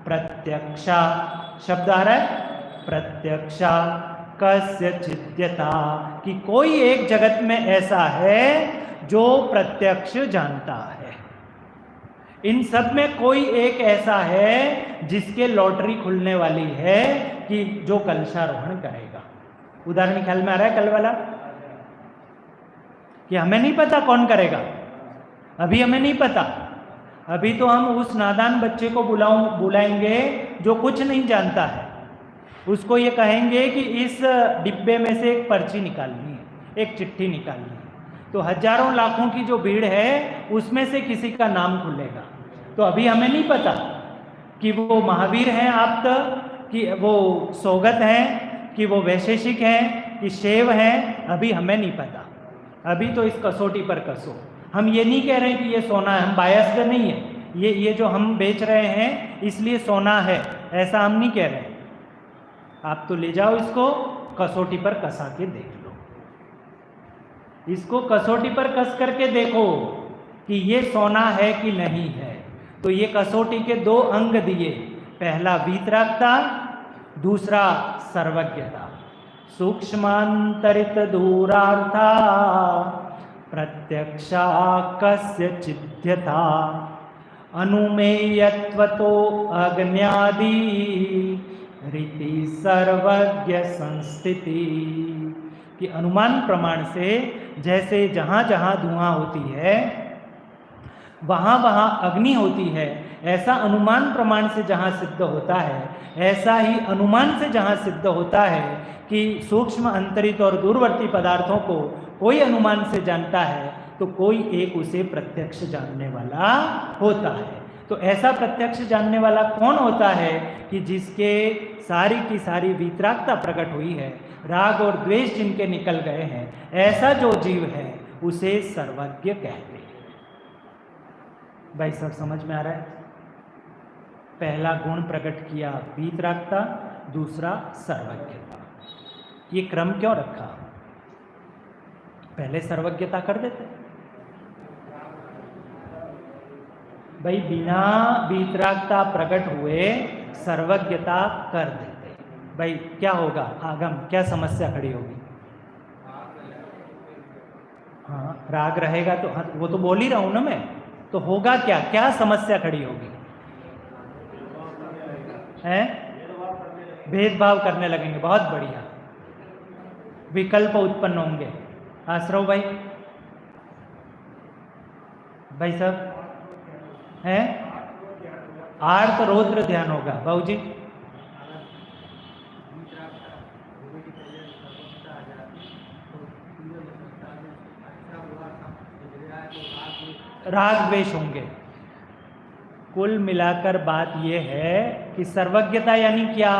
प्रत्यक्षा, शब्द आ रहा है प्रत्यक्षा कस्य चिद्यता, कि कोई एक जगत में ऐसा है जो प्रत्यक्ष जानता है। इन सब में कोई एक ऐसा है जिसके लॉटरी खुलने वाली है कि जो कलशारोहण करेगा। उदाहरण ख्याल में आ रहा है कल वाला? कि हमें नहीं पता कौन करेगा, अभी हमें नहीं पता। अभी तो हम उस नादान बच्चे को बुलाएंगे जो कुछ नहीं जानता है। उसको ये कहेंगे कि इस डिब्बे में से एक पर्ची निकालनी है, एक चिट्ठी निकालनी है। तो हजारों लाखों की जो भीड़ है उसमें से किसी का नाम खुलेगा। तो अभी हमें नहीं पता कि वो महावीर हैं आप, कि वो सौगत हैं, कि वो वैशेषिक हैं, कि शेव हैं, अभी हमें नहीं पता। अभी तो इस कसौटी पर कसो। हम ये नहीं कह रहे हैं कि ये सोना है, हम बायस्ड नहीं है, ये जो हम बेच रहे हैं इसलिए सोना है, ऐसा हम नहीं कह रहे हैं। आप तो ले जाओ इसको कसौटी पर कसा के देख लो, इसको कसौटी पर कस करके देखो कि ये सोना है कि नहीं है। तो ये कसौटी के दो अंग दिए, पहला वीतरागता, दूसरा सर्वज्ञता। सूक्ष्मांतरित दूरार्था प्रत्यक्षा कस्य चिद्यता अनुमेयत्वतो अज्ञादि रीति सर्वज्ञ संस्थिति, कि अनुमान प्रमाण से जैसे जहाँ जहाँ धुआं होती है वहाँ वहाँ अग्नि होती है, ऐसा अनुमान प्रमाण से जहाँ सिद्ध होता है, ऐसा ही अनुमान से जहाँ सिद्ध होता है कि सूक्ष्म अंतरित और दूरवर्ती पदार्थों को कोई अनुमान से जानता है तो कोई एक उसे प्रत्यक्ष जानने वाला होता है। तो ऐसा प्रत्यक्ष जानने वाला कौन होता है? कि जिसके सारी की सारी वीतरागता प्रकट हुई है, राग और द्वेष जिनके निकल गए हैं, ऐसा जो जीव है उसे सर्वज्ञ कहते हैं। भाई सब समझ में आ रहा है? पहला गुण प्रकट किया वीतरागता, दूसरा सर्वज्ञता। ये क्रम क्यों रखा? पहले सर्वज्ञता कर देते भाई, बिना वीतरागता प्रकट हुए सर्वज्ञता कर देते भाई, क्या होगा? आगम क्या समस्या खड़ी होगी? हाँ, राग रहेगा तो हाँ, वो तो बोल ही रहा हूं ना मैं, तो होगा क्या? क्या समस्या खड़ी होगी? हैं? भेदभाव करने लगेंगे। बहुत बढ़िया, विकल्प उत्पन्न होंगे। आश्रव भाई, भाई साहब हैं? आर्त रौद्र ध्यान होगा। बाबू जी, राग द्वेष होंगे। कुल मिलाकर बात यह है कि सर्वज्ञता यानी क्या?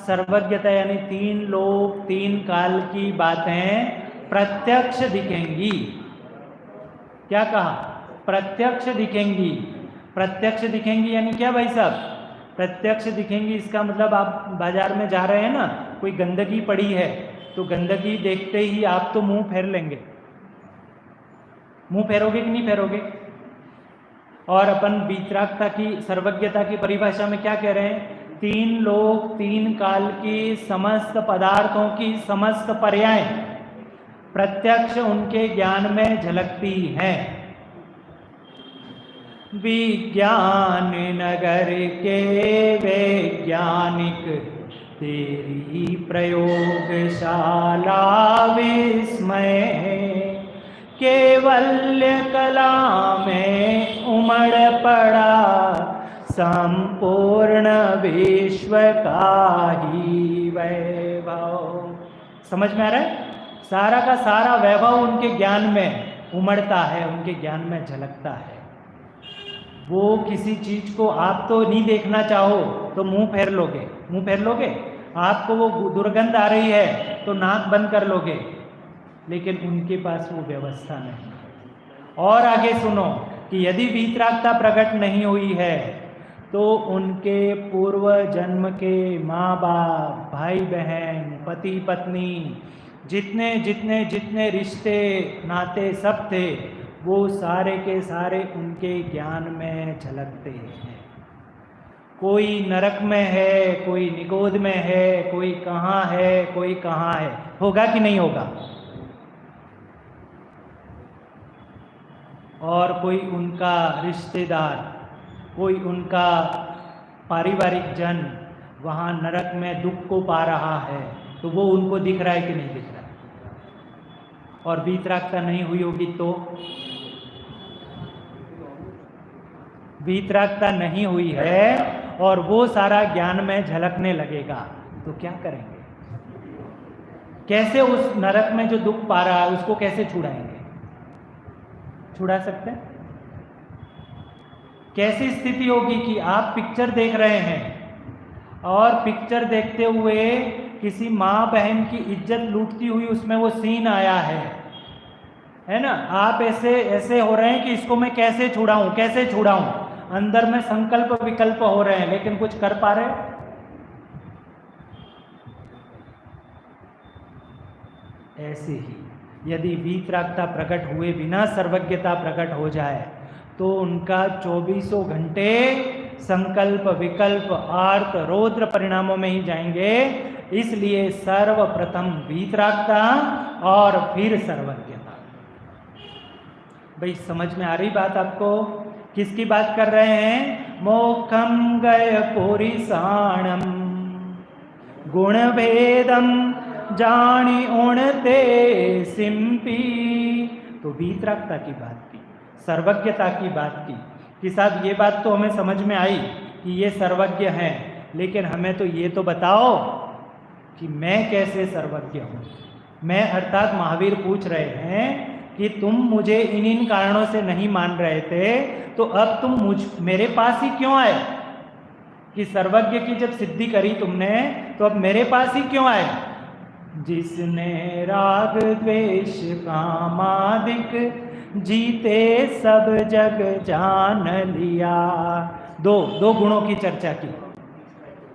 सर्वज्ञता यानी तीन लोक तीन काल की बातें प्रत्यक्ष दिखेंगी। क्या कहा? प्रत्यक्ष दिखेंगी। प्रत्यक्ष दिखेंगी यानी क्या भाई साहब? प्रत्यक्ष दिखेंगी इसका मतलब आप बाजार में जा रहे हैं ना, कोई गंदगी पड़ी है तो गंदगी देखते ही आप तो मुंह फेर लेंगे, मुंह फेरोगे कि नहीं फेरोगे? और अपन वीतरागता की, सर्वज्ञता की परिभाषा में क्या कह रहे हैं? तीन लोक तीन काल की समस्त पदार्थों की समस्त पर्याय प्रत्यक्ष उनके ज्ञान में झलकती हैं। विज्ञान नगर के वैज्ञानिक तेरी प्रयोगशाला विस्मय, केवल्य कला में उमड़ पड़ा संपूर्ण विश्व का ही वैभव। समझ में आ रहा है? सारा का सारा वैभव उनके ज्ञान में उमड़ता है, उनके ज्ञान में झलकता है। वो किसी चीज को आप तो नहीं देखना चाहो तो मुंह फेर लोगे, मुंह फेर लोगे। आपको वो दुर्गंध आ रही है तो नाक बंद कर लोगे, लेकिन उनके पास वो व्यवस्था नहीं। और आगे सुनो कि यदि वीतरागता प्रकट नहीं हुई है तो उनके पूर्व जन्म के माँ बाप, भाई बहन, पति पत्नी, जितने जितने जितने रिश्ते नाते सब थे, वो सारे के सारे उनके ज्ञान में झलकते हैं। कोई नरक में है, कोई निगोद में है, कोई कहाँ है, कोई कहाँ है। होगा कि नहीं होगा? और कोई उनका रिश्तेदार, कोई उनका पारिवारिक जन वहाँ नरक में दुख को पा रहा है, तो वो उनको दिख रहा है कि नहीं दिख रहा? और वीतरागता नहीं हुई होगी तो? वीतरागता नहीं हुई है और वो सारा ज्ञान में झलकने लगेगा तो क्या करेंगे? कैसे उस नरक में जो दुख पा रहा है उसको कैसे छुड़ाएंगे? छुड़ा सकते हैं? कैसी स्थिति होगी कि आप पिक्चर देख रहे हैं और पिक्चर देखते हुए किसी माँ बहन की इज्जत लूटती हुई उसमें वो सीन आया है ना? आप ऐसे ऐसे हो रहे हैं कि इसको मैं कैसे छुड़ाऊं, कैसे छुड़ाऊं। अंदर में संकल्प विकल्प हो रहे हैं लेकिन कुछ कर पा रहे? ऐसे ही यदि वीतरागता प्रकट हुए बिना सर्वज्ञता प्रकट हो जाए तो उनका 24 घंटे संकल्प विकल्प आर्त रौद्र परिणामों में ही जाएंगे। इसलिए सर्वप्रथम वीतरागता और फिर सर्वज्ञता। भाई समझ में आ रही बात आपको? किसकी बात कर रहे हैं? मोक्षम गय पुरीसाणम गुण भेदम जानी उणते सिंपी। तो वीतरागता की बात की, सर्वज्ञता की बात की कि साहब ये बात तो हमें समझ में आई कि ये सर्वज्ञ हैं, लेकिन हमें तो ये तो बताओ कि मैं कैसे सर्वज्ञ हूँ। मैं अर्थात महावीर पूछ रहे हैं कि तुम मुझे इन कारणों से नहीं मान रहे थे, तो अब तुम मेरे पास ही क्यों आए? कि सर्वज्ञ की जब सिद्धि करी तुमने तो अब मेरे पास ही क्यों आए? जिसने राग द्वेष कामादिक जीते सब जग जान लिया। दो गुणों की चर्चा की।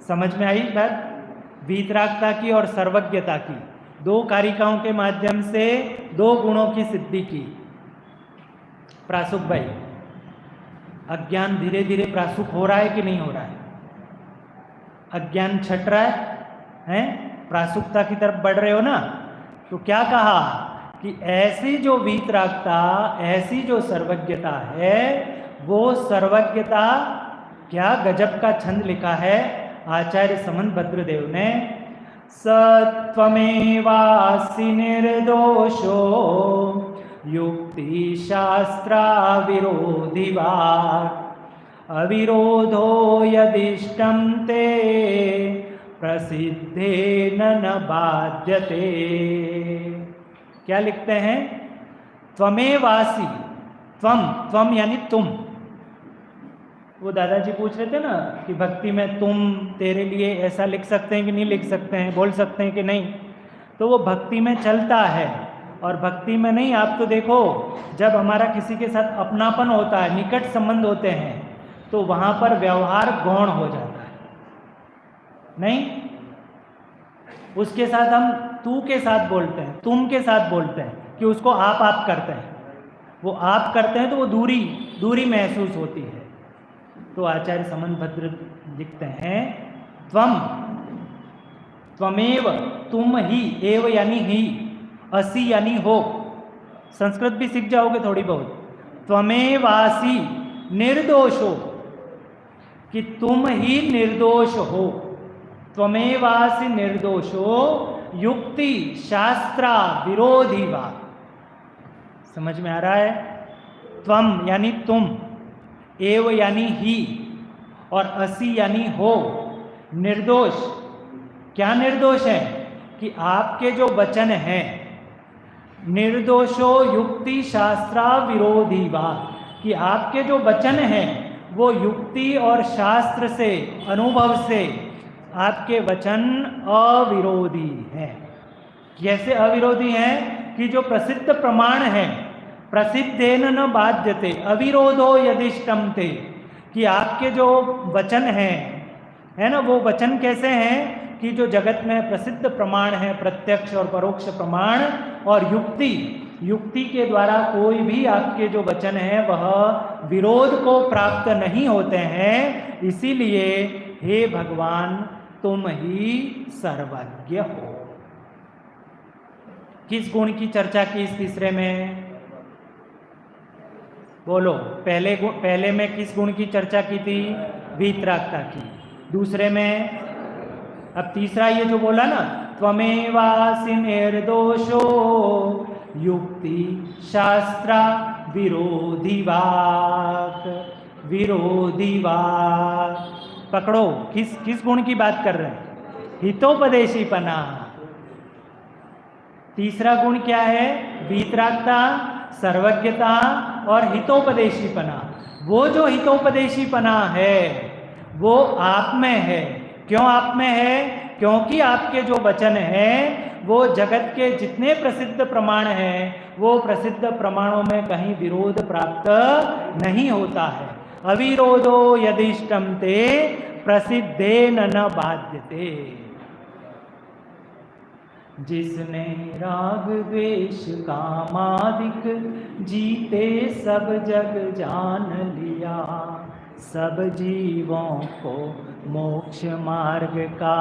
समझ में आई बात? वीतरागता की और सर्वज्ञता की, दो कारिकाओं के माध्यम से दो गुणों की सिद्धि की। प्रासुक भाई, अज्ञान धीरे धीरे प्रासुक हो रहा है कि नहीं हो रहा है? अज्ञान छट रहा है? प्रासुकता की तरफ बढ़ रहे हो ना? तो क्या कहा कि ऐसी जो वीतरागता, ऐसी जो सर्वज्ञता है, वो सर्वज्ञता, क्या गजब का छंद लिखा है आचार्य समन भद्रदेव ने। सत्वमेवासि निर्दोषो युक्ति शास्त्रा विरोधी वाक् अविरोधो यदिष्टं ते प्रसिद्धेन न बाध्यते। क्या लिखते हैं? त्वमेवासि, त्वम यानी तुम। वो दादाजी पूछ रहे थे ना कि भक्ति में तुम, तेरे लिए ऐसा लिख सकते हैं कि नहीं लिख सकते हैं, बोल सकते हैं कि नहीं? तो वो भक्ति में चलता है और भक्ति में नहीं। आप तो देखो, जब हमारा किसी के साथ अपनापन होता है, निकट संबंध होते हैं, तो वहाँ पर व्यवहार गौण हो जाता है। नहीं, उसके साथ हम तू के साथ बोलते हैं, तुम के साथ बोलते हैं, कि उसको आप करते हैं। वो आप करते हैं तो वो दूरी महसूस होती है। तो आचार्य समंतभद्र लिखते हैं त्वमेव, तुम ही, एव यानी ही, असि यानी हो। संस्कृत भी सीख जाओगे थोड़ी बहुत। त्वमेवासि निर्दोषो, कि तुम ही निर्दोष हो। त्वमेवासि निर्दोषो युक्ति शास्त्रा विरोधी वा। समझ में आ रहा है? त्वम यानी तुम, एव यानी ही, और असि यानी हो। निर्दोष, क्या निर्दोष है? कि आपके जो वचन हैं, निर्दोषो युक्ति शास्त्रा विरोधी वा, कि आपके जो वचन हैं वो युक्ति और शास्त्र से, अनुभव से आपके वचन अविरोधी हैं। कैसे अविरोधी हैं? कि जो प्रसिद्ध प्रमाण है, प्रसिद्धेन न बाध्यते अविरोधो यदिष्टम ते, कि आपके जो वचन हैं, है ना, वो वचन कैसे हैं? कि जो जगत में प्रसिद्ध प्रमाण है, प्रत्यक्ष और परोक्ष प्रमाण, और युक्ति के द्वारा कोई भी आपके जो वचन है वह विरोध को प्राप्त नहीं होते हैं। इसीलिए हे भगवान, तुम ही सर्वज्ञ हो। किस गुण की चर्चा की इस तीसरे में? बोलो, पहले में किस गुण की चर्चा की थी? वीतरागता की। दूसरे में, अब तीसरा ये जो बोला ना, त्वमेवासि निर्दोषो युक्ति शास्त्रा विरोधी वाक्, विरोधी वाक्। पकड़ो, किस गुण की बात कर रहे हैं? हितोपदेशीपना। तीसरा गुण क्या है? वीतरागता, सर्वज्ञता और हितोपदेशीपना। वो जो हितोपदेशीपना है वो आप में है। क्यों आप में है? क्योंकि आपके जो वचन हैं वो जगत के जितने प्रसिद्ध प्रमाण हैं वो प्रसिद्ध प्रमाणों में कहीं विरोध प्राप्त नहीं होता है। अविरोधो यदिष्टम ते प्रसिद्धेन न बाध्यते। जिसने राग द्वेष कामादिक जीते सब जग जान लिया, सब जीवों को मोक्ष मार्ग का,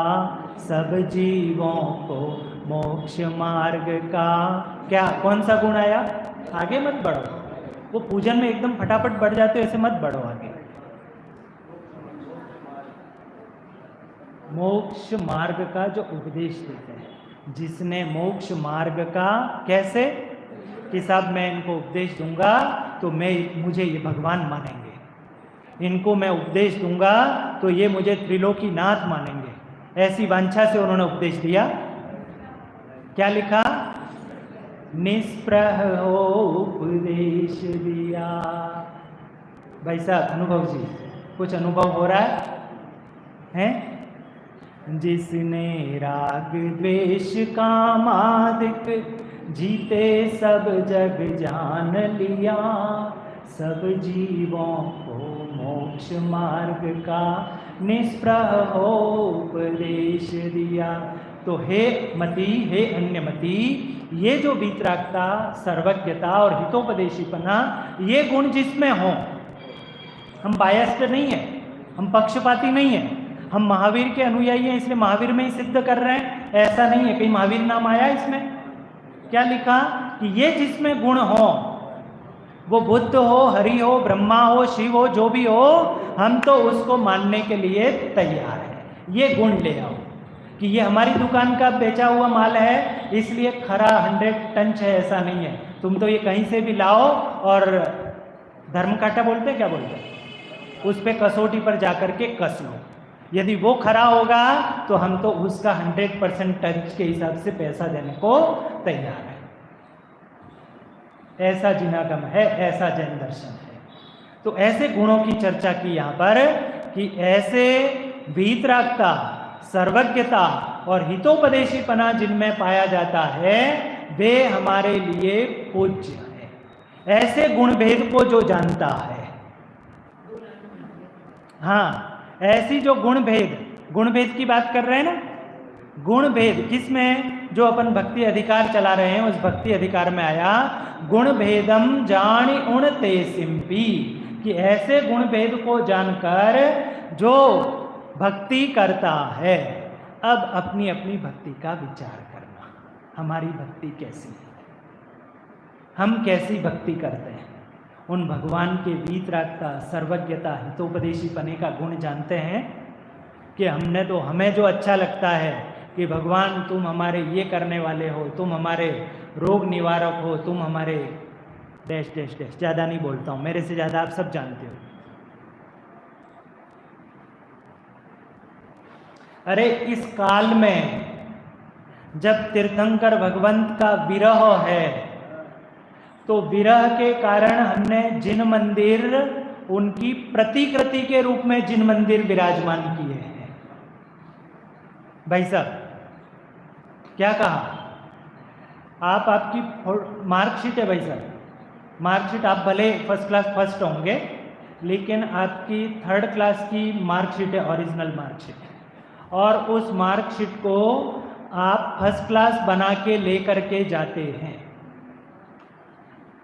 सब जीवों को मोक्ष मार्ग का। क्या, कौन सा गुण आया? आगे मत बढ़ो, वो पूजन में एकदम फटाफट बढ़ जाते हो, ऐसे मत बढ़ो आगे। मोक्ष मार्ग का जो उपदेश देते हैं, जिसने मोक्ष मार्ग का, कैसे? कि साहब मैं इनको उपदेश दूंगा तो मुझे ये भगवान मानेंगे, इनको मैं उपदेश दूंगा तो ये मुझे त्रिलोकीनाथ मानेंगे। ऐसी वांछा से उन्होंने उपदेश दिया। क्या लिखा? निष्प्रह हो उपदेश दिया। भाई साहब, अनुभव जी, कुछ अनुभव हो रहा है? जिसने राग द्वेष कामादिक जीते सब जग जान लिया, सब जीवों को मोक्ष मार्ग का निष्प्रह हो उपदेश दिया। तो हे मति, हे अन्यमति, ये जो वीतरागता, सर्वज्ञता और हितोपदेशीपना, ये गुण जिसमें हो, हम बायस्ड नहीं है, हम पक्षपाती नहीं है, हम महावीर के अनुयायी हैं इसलिए महावीर में ही सिद्ध कर रहे हैं, ऐसा नहीं है। कहीं महावीर नाम आया इसमें? क्या लिखा? कि ये जिसमें गुण हो, वो बुद्ध हो, हरि हो, ब्रह्मा हो, शिव हो, जो भी हो, हम तो उसको मानने के लिए तैयार हैं। ये गुण ले आओ कि ये हमारी दुकान का बेचा हुआ माल है इसलिए खरा 100 टन है, ऐसा नहीं है। तुम तो ये कहीं से भी लाओ और धर्म काटा बोलते हैं, क्या बोलते हैं, उस पे कसौटी पर जाकर के कस लो। यदि वो खरा होगा तो हम तो उसका 100% टच के हिसाब से पैसा देने को तैयार है। ऐसा जिनागम है, ऐसा जैन दर्शन है। तो ऐसे गुणों की चर्चा की यहाँ पर कि ऐसे वीतरागता, सर्वज्ञता और हितोपदेशीपना जिनमें पाया जाता है वे हमारे लिए पूज्य है। ऐसे गुण भेद को जो जानता है, हाँ, ऐसी जो गुण भेद गुण भेद की बात कर रहे हैं ना, गुण भेद किसमें, जो अपन भक्ति अधिकार चला रहे हैं उस भक्ति अधिकार में आया गुण भेदम जानी उण ते सिंपी, कि ऐसे गुण भेद को जानकर जो भक्ति करता है। अब अपनी अपनी भक्ति का विचार करना, हमारी भक्ति कैसी है, हम कैसी भक्ति करते हैं। उन भगवान के वीतरागता, सर्वज्ञता, हितोपदेशी पने का गुण जानते हैं कि हमें जो अच्छा लगता है कि भगवान तुम हमारे ये करने वाले हो, तुम हमारे रोग निवारक हो, तुम हमारे डैश डैश डैश, ज़्यादा नहीं बोलता हूँ, मेरे से ज़्यादा आप सब जानते हो। अरे इस काल में जब तीर्थंकर भगवंत का विरह है तो विरह के कारण हमने जिन मंदिर उनकी प्रतिकृति के रूप में जिन मंदिर विराजमान किए हैं। भाई साहब क्या कहा, आप आपकी मार्कशीट है भाई साहब, मार्कशीट आप भले फर्स्ट क्लास फर्स्ट होंगे लेकिन आपकी थर्ड क्लास की मार्कशीट है, ओरिजिनल मार्कशीट है, और उस मार्कशीट को आप फर्स्ट क्लास बना के लेकर के जाते हैं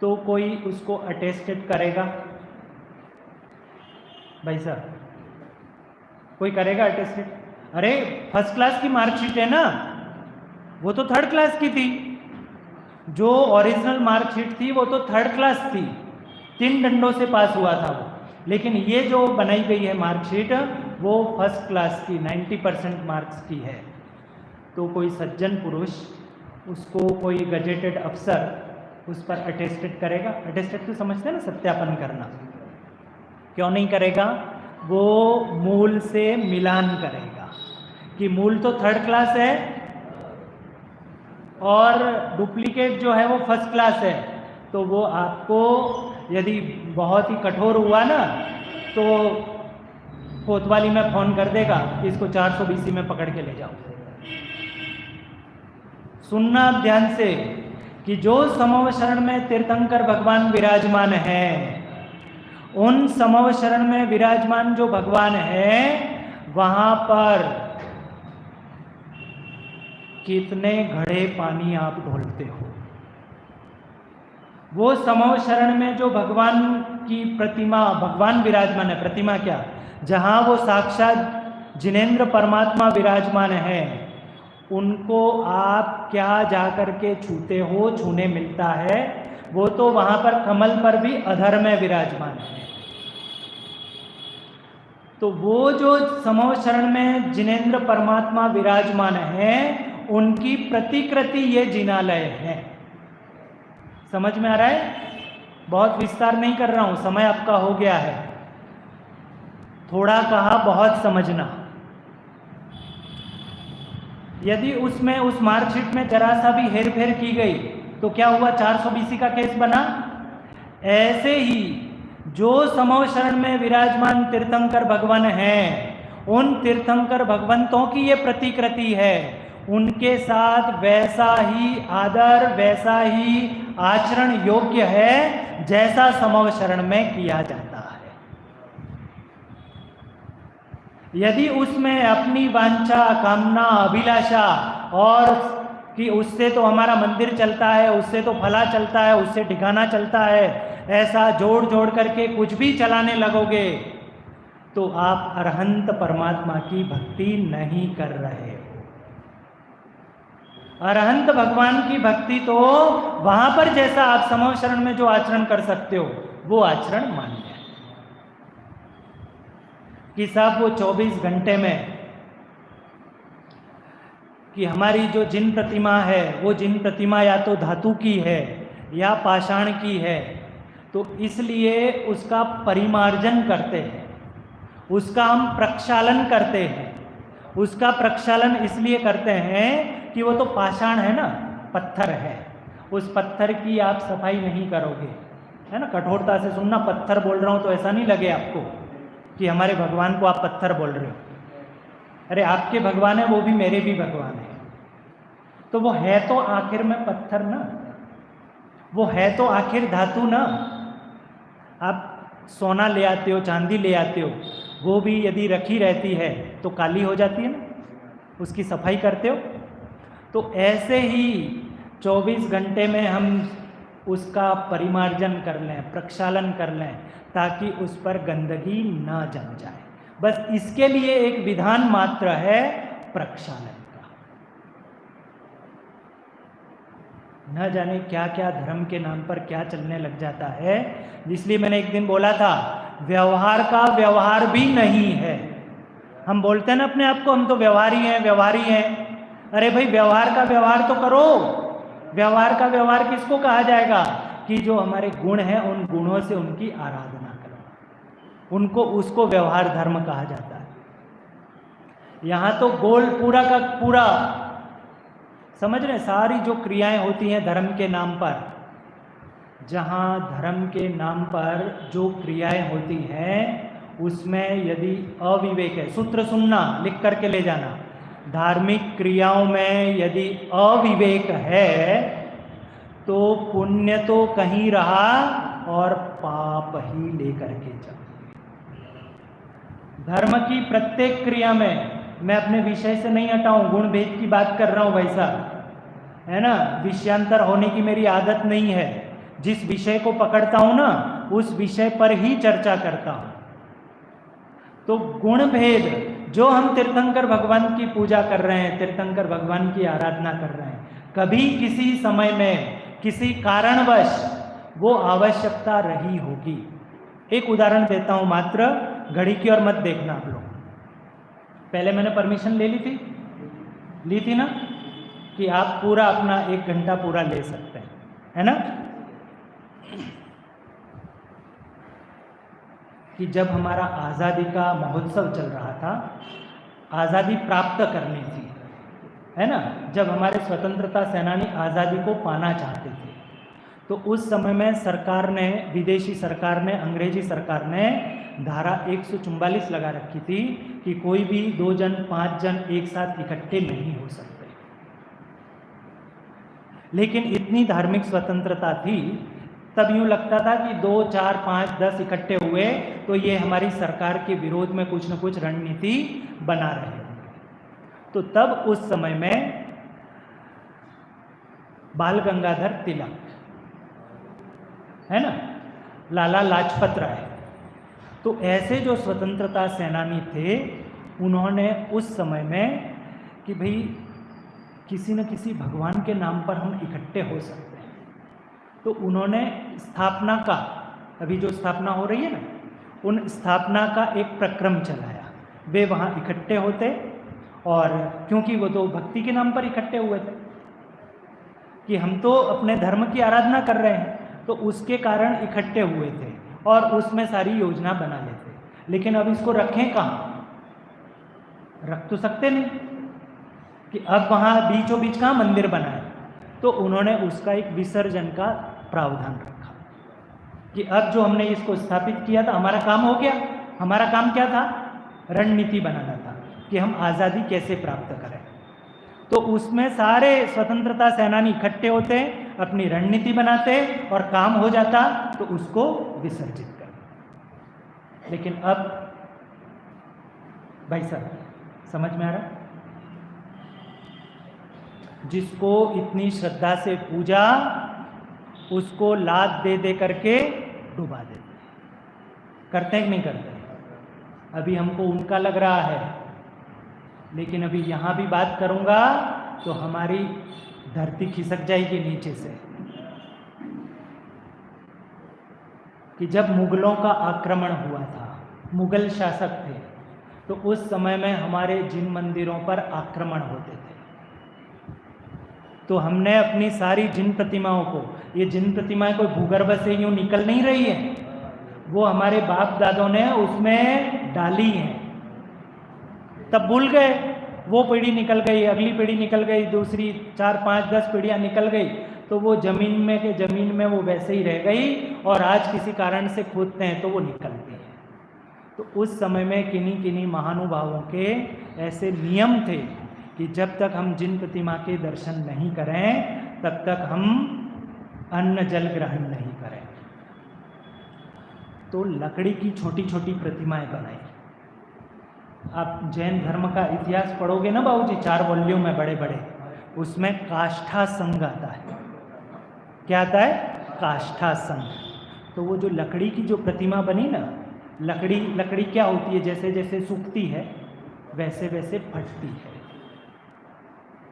तो कोई उसको अटेस्टेड करेगा? भाई साहब कोई करेगा अटेस्टेड? अरे फर्स्ट क्लास की मार्कशीट है ना, वो तो थर्ड क्लास की थी, जो ओरिजिनल मार्कशीट थी वो तो थर्ड क्लास थी, 3 डंडों से पास हुआ था वो, लेकिन ये जो बनाई गई है मार्कशीट वो फर्स्ट क्लास की 90% मार्क्स की है। तो कोई सज्जन पुरुष उसको कोई गजेटेड अफसर उस पर अटेस्टेड करेगा? अटेस्टेड तो समझते हैं ना, सत्यापन करना। क्यों नहीं करेगा? वो मूल से मिलान करेगा कि मूल तो थर्ड क्लास है और डुप्लीकेट जो है वो फर्स्ट क्लास है, तो वो आपको यदि बहुत ही कठोर हुआ ना तो कोतवाली में फोन कर देगा कि इसको 400 BC में पकड़ के ले जाओ। सुनना आप ध्यान से कि जो समव शरण में तीर्थंकर भगवान विराजमान हैं, उन समव शरण में विराजमान जो भगवान है वहां पर कितने घड़े पानी आप ढोलते हो। वो समव शरण में जो भगवान की प्रतिमा, भगवान विराजमान है, प्रतिमा क्या, जहां वो साक्षात जिनेंद्र परमात्मा विराजमान है, उनको आप क्या जाकर के छूते हो, छूने मिलता है? वो तो वहां पर कमल पर भी अधर में विराजमान है। तो वो जो समव शरण में जिनेंद्र परमात्मा विराजमान है उनकी प्रतिकृति ये जिनालय है। समझ में आ रहा है? बहुत विस्तार नहीं कर रहा हूं, समय आपका हो गया है, थोड़ा कहा बहुत समझना। यदि उसमें उस मार्कशीट में जरा सा भी हेरफेर की गई तो क्या हुआ? 400 BC का केस बना। ऐसे ही जो समव शरण में विराजमान तीर्थंकर भगवान हैं, उन तीर्थंकर भगवंतों की ये प्रतिकृति है, उनके साथ वैसा ही आदर, वैसा ही आचरण योग्य है जैसा समव शरण में किया जाता है। यदि उसमें अपनी वांछा, कामना, अभिलाषा और कि उससे तो हमारा मंदिर चलता है, उससे तो फला चलता है, उससे ठिकाना चलता है, ऐसा जोड़ जोड़ करके कुछ भी चलाने लगोगे तो आप अरहंत परमात्मा की भक्ति नहीं कर रहे हो। अरहंत भगवान की भक्ति तो वहां पर जैसा आप समव शरण में जो आचरण कर सकते हो वो आचरण मान्य है कि साहब वो 24 घंटे में कि हमारी जो जिन प्रतिमा है वो जिन प्रतिमा या तो धातु की है या पाषाण की है, तो इसलिए उसका परिमार्जन करते हैं, उसका हम प्रक्षालन करते हैं। उसका प्रक्षालन इसलिए करते हैं कि वो तो पाषाण है ना, पत्थर है, उस पत्थर की आप सफाई नहीं करोगे, है ना। कठोरता से सुनना, पत्थर बोल रहा हूँ तो ऐसा नहीं लगे आपको कि हमारे भगवान को आप पत्थर बोल रहे हो। अरे आपके भगवान है, वो भी मेरे भी भगवान है, तो वो है तो आखिर में पत्थर ना, वो है तो आखिर धातु ना। आप सोना ले आते हो, चांदी ले आते हो, वो भी यदि रखी रहती है तो काली हो जाती है ना, उसकी सफाई करते हो। तो ऐसे ही 24 घंटे में हम उसका परिमार्जन कर लें, प्रक्षालन कर लें, ताकि उस पर गंदगी ना जम जाए। बस इसके लिए एक विधान मात्र है प्रक्षालन का। न जाने क्या क्या धर्म के नाम पर क्या चलने लग जाता है। इसलिए मैंने एक दिन बोला था, व्यवहार का व्यवहार भी नहीं है। हम बोलते हैं ना अपने आप को, हम तो व्यवहारी हैं, व्यवहारी हैं। अरे भाई, व्यवहार का व्यवहार तो करो। व्यवहार का व्यवहार किसको कहा जाएगा? कि जो हमारे गुण हैं, उन गुणों से उनकी आराधना करो, उनको, उसको व्यवहार धर्म कहा जाता है। यहाँ तो गोल पूरा का पूरा, समझ रहे, सारी जो क्रियाएं होती हैं धर्म के नाम पर, जहाँ धर्म के नाम पर जो क्रियाएं होती हैं, उसमें यदि अविवेक है, सूत्र सुनना, लिख करके ले जाना, धार्मिक क्रियाओं में यदि अविवेक है तो पुण्य तो कहीं रहा और पाप ही लेकर के चल। धर्म की प्रत्येक क्रिया में, मैं अपने विषय से नहीं हटाऊं, गुण भेद की बात कर रहा हूं वैसा, है ना, विषयांतर होने की मेरी आदत नहीं है। जिस विषय को पकड़ता हूं ना, उस विषय पर ही चर्चा करता हूं। तो गुण भेद, जो हम तीर्थंकर भगवान की पूजा कर रहे हैं, तीर्थंकर भगवान की आराधना कर रहे हैं, कभी किसी समय में किसी कारणवश वो आवश्यकता रही होगी। एक उदाहरण देता हूं मात्र, घड़ी की ओर मत देखना आप लोग। पहले मैंने परमिशन ली थी ना, कि आप पूरा अपना 1 घंटा पूरा ले सकते हैं, है ना। कि जब हमारा आज़ादी का महोत्सव चल रहा था, आज़ादी प्राप्त करनी थी, है ना, जब हमारे स्वतंत्रता सेनानी आज़ादी को पाना चाहते थे, तो उस समय में सरकार ने, विदेशी सरकार ने, अंग्रेजी सरकार ने धारा 144 लगा रखी थी कि कोई भी 2 जन 5 जन एक साथ इकट्ठे नहीं हो सकते। लेकिन इतनी धार्मिक स्वतंत्रता थी, तब यूँ लगता था कि 2, 4, 5, 10 इकट्ठे हुए तो ये हमारी सरकार के विरोध में कुछ न कुछ रणनीति बना रहे होंगे। तो तब उस समय में बाल गंगाधर तिलक, है ना, लाला लाजपत राय, तो ऐसे जो स्वतंत्रता सेनानी थे, उन्होंने उस समय में कि भाई किसी न किसी भगवान के नाम पर हम इकट्ठे हो सकते हैं, तो उन्होंने स्थापना का, अभी जो स्थापना हो रही है ना, उन स्थापना का एक प्रक्रम चलाया। वे वहाँ इकट्ठे होते, और क्योंकि वो तो भक्ति के नाम पर इकट्ठे हुए थे कि हम तो अपने धर्म की आराधना कर रहे हैं, तो उसके कारण इकट्ठे हुए थे और उसमें सारी योजना बना लेते। लेकिन अब इसको रखें कहाँ? रख तो सकते नहीं कि अब वहाँ बीचों बीच कहाँ मंदिर बनाए। तो उन्होंने उसका एक विसर्जन का प्रावधान रखा कि अब जो हमने इसको स्थापित किया था, हमारा काम हो गया। हमारा काम क्या था? रणनीति बनाना था कि हम आज़ादी कैसे प्राप्त करें। तो उसमें सारे स्वतंत्रता सेनानी इकट्ठे होते, अपनी रणनीति बनाते और काम हो जाता तो उसको विसर्जित कर। लेकिन अब भाई साहब, समझ में आ रहा? जिसको इतनी श्रद्धा से पूजा, उसको लात दे दे करके डुबा देते। करते हैं कि नहीं करते? अभी हमको उनका लग रहा है, लेकिन अभी यहाँ भी बात करूँगा तो हमारी धरती खिसक जाएगी नीचे से। कि जब मुगलों का आक्रमण हुआ था, मुगल शासक थे, तो उस समय में हमारे जिन मंदिरों पर आक्रमण होते थे, तो हमने अपनी सारी जिन प्रतिमाओं को, ये जिन प्रतिमाएं कोई भूगर्भ से यूँ निकल नहीं रही है, वो हमारे बाप दादों ने उसमें डाली हैं। तब भूल गए, वो पीढ़ी निकल गई, अगली पीढ़ी निकल गई, दूसरी 4, 5, 10 पीढ़ियाँ निकल गई, तो वो जमीन में वो वैसे ही रह गई। और आज किसी कारण से खोदते हैं तो वो निकलती है। तो उस समय में किन्हीं महानुभावों के ऐसे नियम थे कि जब तक हम जिन प्रतिमा के दर्शन नहीं करें, तब तक हम अन्न जल ग्रहण नहीं करें। तो लकड़ी की छोटी छोटी प्रतिमाएं बनाई। आप जैन धर्म का इतिहास पढ़ोगे ना बाबूजी, 4 वॉल्यूम में बड़े बड़े, उसमें काष्ठा संघ आता है। क्या आता है? काष्ठा संघ। तो वो जो लकड़ी की जो प्रतिमा बनी ना, लकड़ी क्या होती है, जैसे जैसे सूखती है वैसे वैसे फटती है।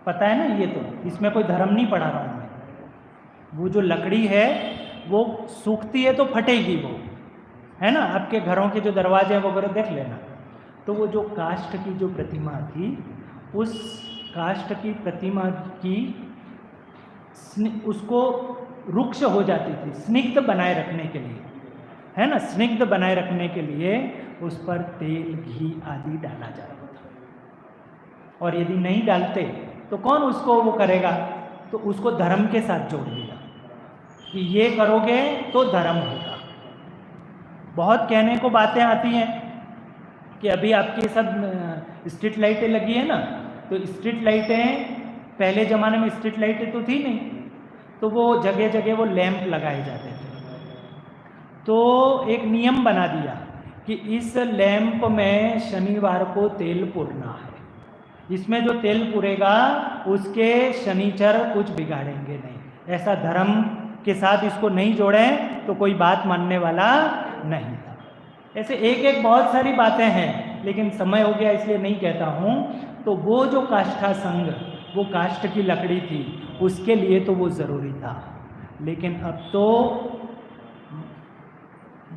पता है ना ये, तो इसमें कोई धर्म नहीं पढ़ा रहा हूँ मैं। वो जो लकड़ी है वो सूखती है तो फटेगी वो, है ना। आपके घरों के जो दरवाजे हैं वगैरह देख लेना। तो वो जो काष्ठ की जो प्रतिमा थी, उस काष्ठ की प्रतिमा की उसको रुक्ष हो जाती थी स्निग्ध बनाए रखने के लिए, है ना। स्निग्ध बनाए रखने के लिए उस पर तेल घी आदि डाला जाता था। और यदि नहीं डालते तो कौन उसको वो करेगा, तो उसको धर्म के साथ जोड़ दिया कि ये करोगे तो धर्म होगा। बहुत कहने को बातें आती हैं कि अभी आपके सब स्ट्रीट लाइटें लगी है ना, तो स्ट्रीट लाइटें, पहले ज़माने में स्ट्रीट लाइटें तो थी नहीं, तो वो जगह जगह वो लैंप लगाए जाते थे। तो एक नियम बना दिया कि इस लैंप में शनिवार को तेल पुरना है, इसमें जो तेल पुरेगा उसके शनिचर कुछ बिगाड़ेंगे नहीं। ऐसा धर्म के साथ इसको नहीं जोड़ें तो कोई बात मानने वाला नहीं था। ऐसे एक एक बहुत सारी बातें हैं, लेकिन समय हो गया इसलिए नहीं कहता हूँ। तो वो जो काष्ठा संघ, वो काष्ठ की लकड़ी थी, उसके लिए तो वो ज़रूरी था। लेकिन अब तो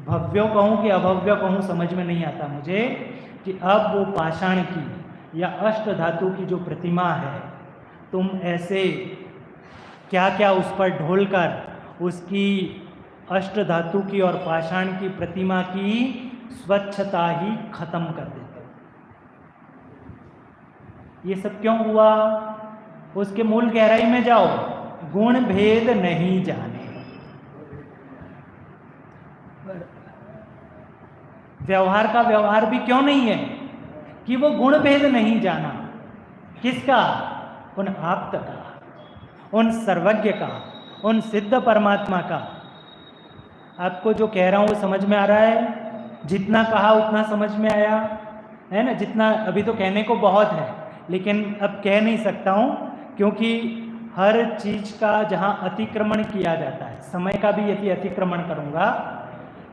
भव्य कहूँ कि अभव्य कहूँ समझ में नहीं आता मुझे, कि अब वो पाषाण की या अष्ट धातु की जो प्रतिमा है, तुम ऐसे क्या क्या उस पर ढोल कर उसकी अष्ट धातु की और पाषाण की प्रतिमा की स्वच्छता ही खत्म कर देते। ये सब क्यों हुआ? उसके मूल गहराई में जाओ। गुण भेद नहीं जाने। व्यवहार का व्यवहार भी क्यों नहीं है कि वो गुण भेद नहीं जाना। किसका? उन आप्त का, उन सर्वज्ञ का, उन सिद्ध परमात्मा का। आपको जो कह रहा हूँ वो समझ में आ रहा है? जितना कहा उतना समझ में आया है ना। जितना अभी तो कहने को बहुत है, लेकिन अब कह नहीं सकता हूँ, क्योंकि हर चीज़ का जहाँ अतिक्रमण किया जाता है, समय का भी यदि अतिक्रमण करूँगा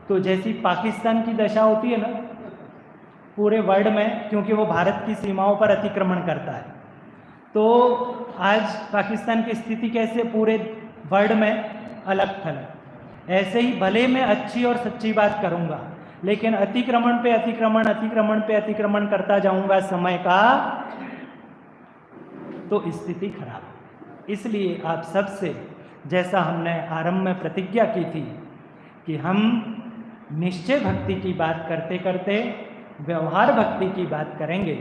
तो जैसी पाकिस्तान की दशा होती है ना पूरे वर्ल्ड में, क्योंकि वो भारत की सीमाओं पर अतिक्रमण करता है, तो आज पाकिस्तान की स्थिति कैसे पूरे वर्ल्ड में अलग थलग। ऐसे ही भले मैं अच्छी और सच्ची बात करूँगा, लेकिन अतिक्रमण पे अतिक्रमण, अतिक्रमण पे अतिक्रमण करता जाऊँगा समय का, तो स्थिति खराब। इसलिए आप सबसे, जैसा हमने आरंभ में प्रतिज्ञा की थी कि हम निश्चय भक्ति की बात करते करते व्यवहार भक्ति की बात करेंगे,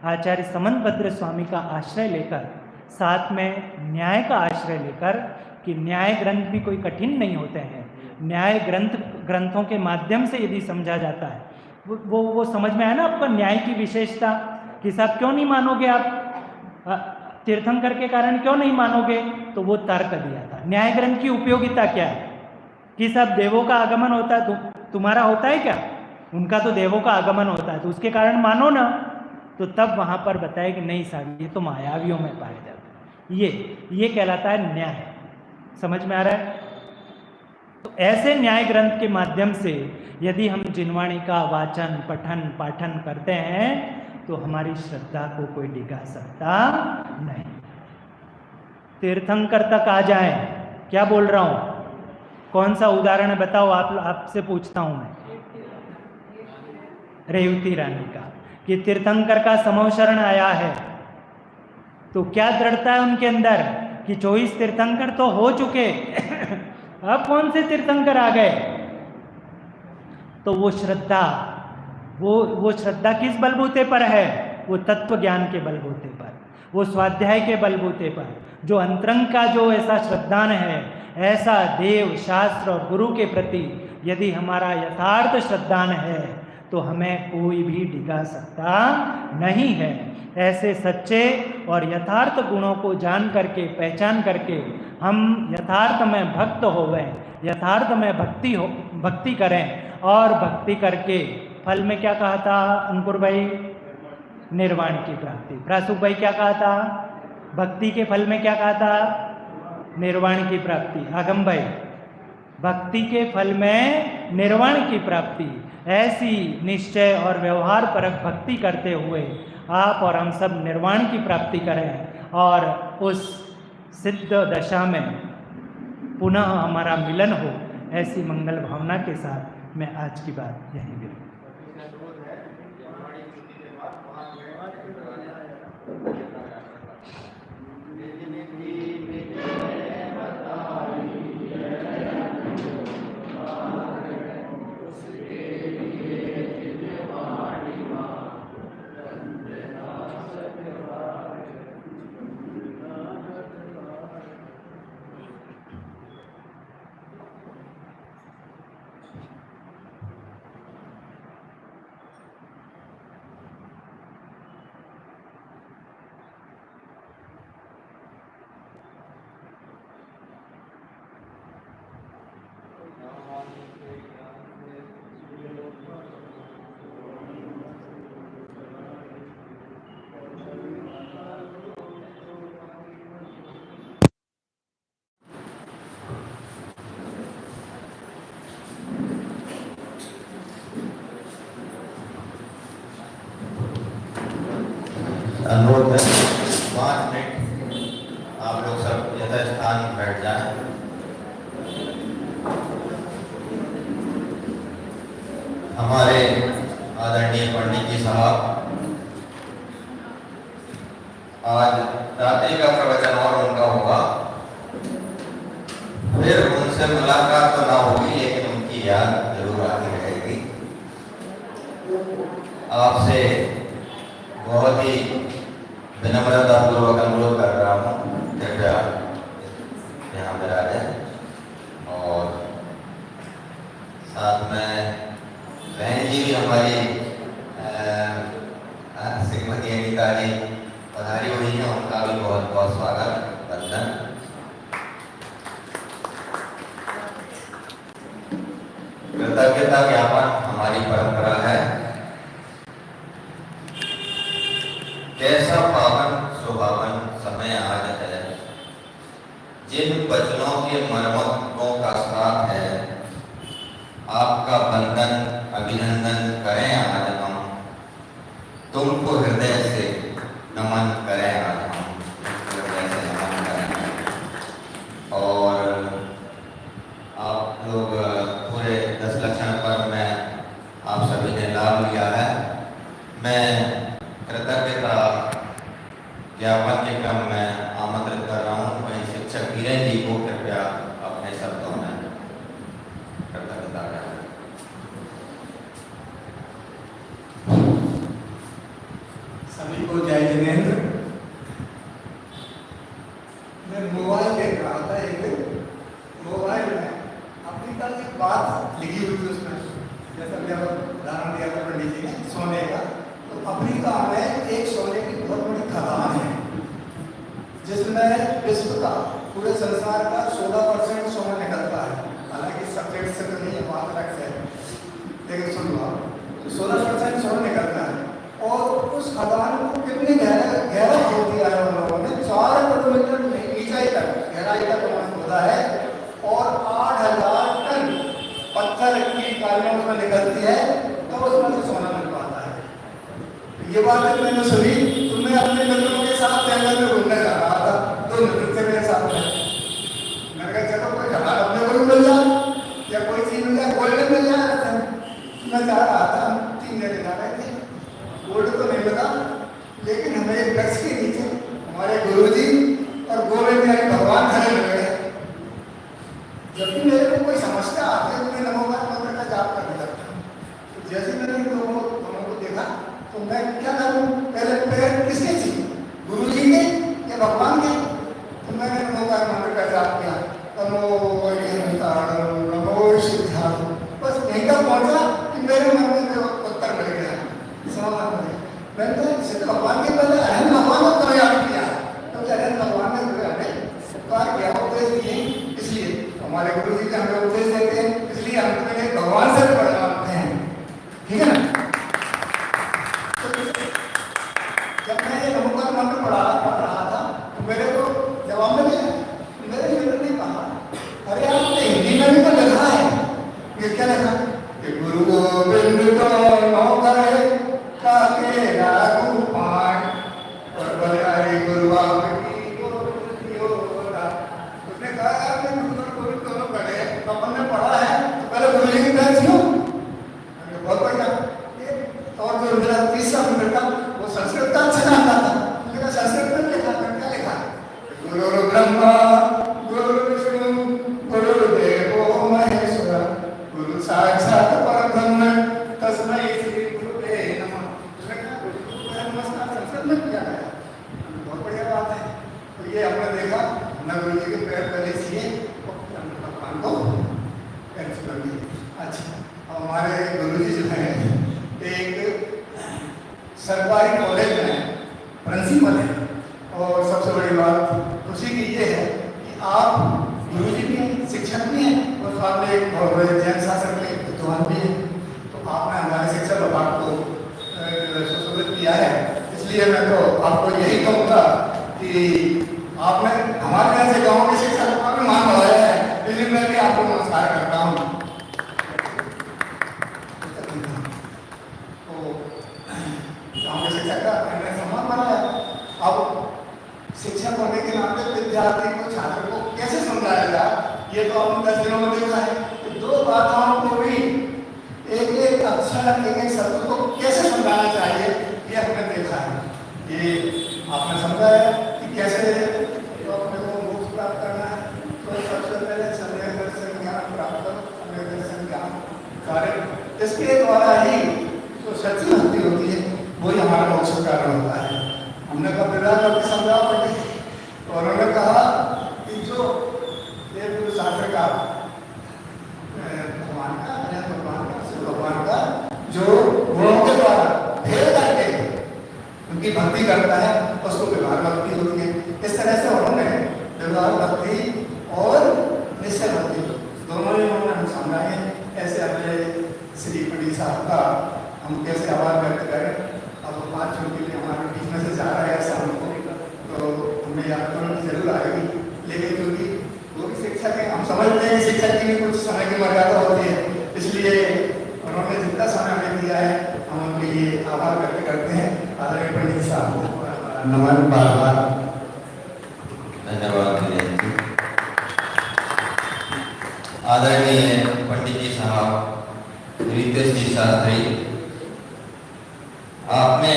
आचार्य समंतभद्र स्वामी का आश्रय लेकर, साथ में न्याय का आश्रय लेकर, कि न्याय ग्रंथ भी कोई कठिन नहीं होते हैं। न्याय ग्रंथों के माध्यम से यदि समझा जाता है, वो समझ में आया ना आपको न्याय की विशेषता, कि साहब क्यों नहीं मानोगे आप, तीर्थंकर के कारण क्यों नहीं मानोगे, तो वो तर्क दिया था। न्याय ग्रंथ की उपयोगिता क्या है कि साहब देवों का आगमन होता है, तुम्हारा होता है क्या? उनका तो देवों का आगमन होता है, तो उसके कारण मानो ना। तो तब वहाँ पर बताया कि नहीं साहब ये तो मायावियों में पाए जाते हैं। ये कहलाता है न्याय। समझ में आ रहा है? तो ऐसे न्याय ग्रंथ के माध्यम से यदि हम जिनवाणी का वाचन पठन पाठन करते हैं तो हमारी श्रद्धा को कोई डिगा सकता नहीं। तीर्थंकर तक आ जाए, क्या बोल रहा हूँ? कौन सा उदाहरण है बताओ? आपसे पूछता हूँ मैं। रेवती रानी का, कि तीर्थंकर का समूह शरण आया है, तो क्या दृढ़ता है उनके अंदर कि 24 तीर्थंकर तो हो चुके अब कौन से तीर्थंकर आ गए? तो वो श्रद्धा, वो श्रद्धा किस बलबूते पर है? वो तत्व ज्ञान के बलबूते पर, वो स्वाध्याय के बलबूते पर, जो अंतरंग का जो ऐसा श्रद्धान है, ऐसा देव शास्त्र और गुरु के प्रति यदि हमारा यथार्थ श्रद्धान है तो हमें कोई भी डिगा सकता नहीं है। ऐसे सच्चे और यथार्थ गुणों को जान करके, पहचान करके हम यथार्थ में भक्त होवें, यथार्थ में भक्ति करें, और भक्ति करके फल में क्या कहा था अंकुर भाई? निर्वाण की प्राप्ति। प्रासुक भाई क्या कहा था? भक्ति के फल में क्या कहा था? निर्वाण की प्राप्ति। आगम भाई, भक्ति के फल में निर्वाण की प्राप्ति। ऐसी निश्चय और व्यवहार परक भक्ति करते हुए आप और हम सब निर्वाण की प्राप्ति करें, और उस सिद्ध दशा में पुनः हमारा मिलन हो, ऐसी मंगल भावना के साथ मैं आज की बात यहीं विराम। अनुरोध है 5 मिनट आप लोग सब यथास्थान बैठ जाएं। हमारे आदरणीय पंडित जी साहब आज रात्रि का प्रवचन और उनका होगा, फिर उनसे मुलाकात तो ना होगी लेकिन उनकी याद जरूर आती रहेगी। आपसे बहुत ही विनम्रता पूर्वक अनुरोध कर रहा हूँ, कृपया यहाँ पर आ जाए। और साथ में बहन जी भी हमारी श्रीमती अनिता जी पधारी हुई है, उनका भी बहुत बहुत स्वागत, वंदन। कृतज्ञता ज्ञापन हमारी परंपरा है। कैसा पावन सुहावन समय आज है, जिन वचनों के मर्मों का साथ है, आपका वंदन अभिनंदन करें आज हम, तुमको हृदय से नमन करें आज हम, हृदय से नमन करें। और आप लोग पूरे 10 लक्षण पर्व में आप सभी ने लाभ लिया है। मैं कृतज्ञता ज्ञापन के क्रम में आमंत्रित कर रहा हूँ वहीं शिक्षक वीरेन जी को, कृपया अपने शब्दों में कृतज्ञता करें। सभी को जय जिनेन्द्र। मैं मोबाइल देख रहा था, एक मोबाइल में अपनी तरह एक बात लिखी हुई थी उसमें, जैसा कि उदाहरण दिया था पंडित जी ने सोने का। तो अफ्रीका में एक सोने की बहुत बड़ी खदान है, जिसमें विश्व का पूरे संसार का 16% सोना निकलता है। हालांकि सब्जेक्ट से तो नहीं है, बात अलग से है, लेकिन सुन लो, 16% सोना निकलता है। और उस खदान को कितनी गहरा खोद दिया है उन लोगों ने, 4 किलोमीटर नीचाई तक गहराई तक उन्होंने खोदा है, और 8000 टन पत्थर की इकाइयां उसमें निकलती है, तब उसमें से सोना मिल पाता है। ये बात मैंने सुनी, तो मैं अपने मित्रों के साथ जंगल में घूमने जा रहा था, 2 मित्र थे मेरे साथ में। मैंने कहा चलो कोई खदान अपने को भी मिल जाए या कोई चीज मिल जाए, गोल्ड मिल जाए। मैं जा रहा था, 3 जने जा रहे थे, गोल्ड तो नहीं मिला, लेकिन हमें एक वृक्ष के नीचे हमारे गुरुजी और गोविंद यानी भगवान खड़े मिल गए। जब भी मेरे को कोई समस्या आती है तो मैं नमो मंत्र का जाप करने लगता हूँ। तो जैसे मैंने दोनों को देखा तो मैं क्या करूँ, पहले पैर किसके चाहिए, गुरु जी के या भगवान के? तो मैंने नमो मंत्र का जाप किया, नमो वैकुंठाय नमो सिद्धाय। बस यहीं तक पहुँचा कि मेरे मन में उत्तर मिल गया, समाधान मिल गया। मैंने कहा सिद्ध भगवान के पहले अहम भगवान को कभी याद किया, तो अहम भगवान ने हमें उपकार किया, वो उपदेश दिए, इसलिए हमारे गुरु जी हमें उपदेश देते हैं, इसलिए हम तुम्हें भगवान से भी बड़ा मानते हैं, ठीक है ना। तो जब मैं ये नमोकार मंत्र पढ़ रहा था तो मेरे को जवाब में मेरे मित्र ने कहा, अरे आपने हिंदी में भी तो लिखा है, ये क्या लिखा कि गुरु गोविंद तो नौकर काके लागू पाठ और बलिहारी गुरु आपकी योदा। उसने कहा आपने गुरु दोनों पढ़े, अपन ने पढ़ा है तो पहले गुरु जी की बैठ क्यों, बहुत बढ़िया। ये और जो मेरा तीसरा मिनट का वो संस्कृत का अच्छा आता था, मैंने संस्कृत में लिखा क्या लिखा, गुरु ब्रह्मा गुरु विष्णु गुरुदेवो महेश्वर गुरु साक्षात परब्रह्म तस्मै श्री गुरुवे नमः। नमस्कार संस्कृत में किया गया, बहुत बढ़िया बात है। तो ये हमने देखा न गुरु जी के पैर पहले सिए भगवान को कर दिए। अच्छा, हमारे गुरु जी जो है एक सरकारी कॉलेज में प्रिंसिपल है, और सबसे बड़ी बात खुशी की ये है कि आप गुरु जी भी हैं, शिक्षक भी हैं, और साथ में एक बहुत बड़े जैन शासक के विद्वान भी हैं। तो आपने हमारे शिक्षा विभाग को सुशोभित किया है, इसलिए मैं तो आपको यही कहूँगा कि आपने हमारे यहाँ से गाँव के शिक्षा विभाग में मान बढ़ाया है, इसलिए मैं भी आपको नमस्कार करता हूँ। तो गाँव के शिक्षा का मैंने सम्मान बनाया। अब शिक्षक होने के नाते विद्यार्थी को छात्र को कैसे समझाया जाए, ये तो हमने 10 दिनों में देखा है कि 2 बाधाओं को भी एक अक्षर एक शब्द को कैसे समझाना चाहिए, ये हमने देखा है। ये आपने समझा है कि कैसे तो अपने को मोक्ष प्राप्त करना है, तो सबसे पहले समय दर्शन ज्ञान प्राप्त करो, समय दर्शन ज्ञान कार्य, इसके द्वारा ही जो सच्ची भक्ति होती है वही हमारा मोक्ष का कारण होता है। हमने कहा विदा करके समझा पड़े, तो उन्होंने कहा कि जो देवगुरु शास्त्र का भगवान का जो गुणों के द्वारा भेद करके उनकी भक्ति करता है उसको व्यवहार भक्ति होती है। इस तरह से उन्होंने व्यवहार भक्ति और निश्चय भक्ति दोनों ही उन्होंने हम समझाए हैं। ऐसे अपने श्री पड़ी साहब का हम कैसे आभार व्यक्त करें। अब 5 मिनट के लिए हमारे बीच में से जा रहा है ऐसा हमको, तो हमें याद करना जरूर आएगी, लेकिन क्योंकि वो भी शिक्षक है, हम समझते हैं शिक्षक की भी कुछ समय की मर्यादा होती है, इसलिए उन्होंने जितना समय हमें दिया है हम उनके लिए आभार व्यक्त करते हैं। आदरणीय पंडित साहब को नमन बार धन्यवाद। आदरणीय पंडित जी साहब रितेश जी शास्त्री, आपने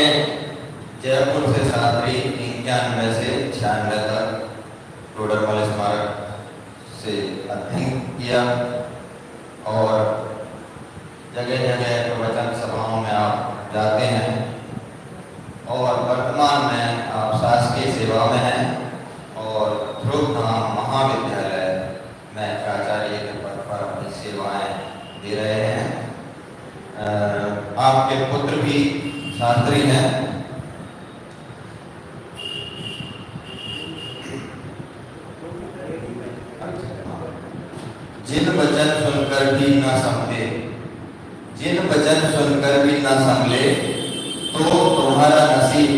जयपुर से शास्त्री 91 से 96 तक टोडरमल स्मारक से अध्ययन किया और जगह जगह प्रवचन सभाओं में आप जाते हैं और वर्तमान में आप शासकीय सेवा में हैं और ध्रुवधाम महाविद्यालय में प्राचार्य के पद पर अपनी सेवाएं दे रहे हैं। आपके पुत्र भी शास्त्री हैं। जिन वचन सुनकर भी न समझे, जिन वचन सुनकर भी न संभले तो तुम्हारा नसीब,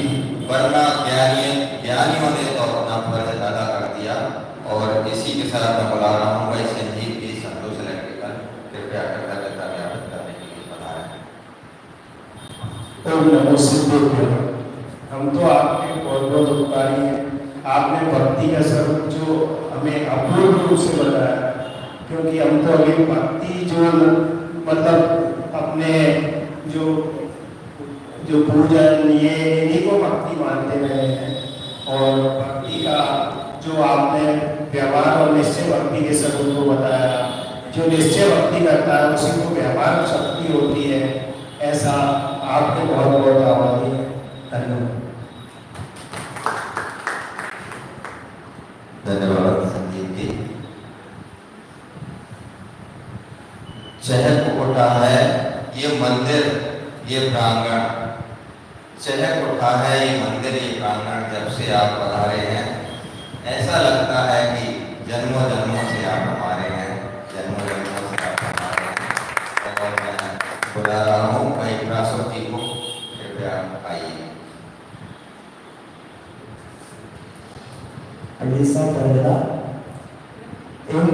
वरना ज्ञानियों ने तो अपना फर्ज अदा कर दिया। और इसी के साथ मैं बुला रहा हूँ भाई संजीव की संतोष इलेक्ट्रिकल, कृपया कृतज्ञता ज्ञापन करने के लिए बना है। ओम नमो सिद्धेभ्यः। हम तो आपके बहुत बहुत उपकारी हैं। आपने भक्ति का स्वरूप जो हमें अपूर्ण रूप से बताया, क्योंकि हम तो अभी भक्ति जो मतलब अपने जो पूजन ये इन्हीं को भक्ति मानते रहे हैं, और भक्ति का जो आपने व्यवहार और निश्चय भक्ति के स्वरूप को बताया, जो निश्चय भक्ति करता है उसी को व्यवहार शक्ति होती है, ऐसा आपके बहुत बहुत आभारी है। धन्यवाद। धन्यवाद संजीव जी। चहक उठा है ये मंदिर, ये प्रांगण, चहक उठा है ये मंदिर, ये प्रांगण जब से आप पधारे हैं। ऐसा लगता है कि जन्मों जन्मों से आप हमारे हैं, जन्मों जन्मों से आप हमारे हैं। और मैं बुला रहा हूँ भाई प्रासव जी को, कृपया आइए। पहला इन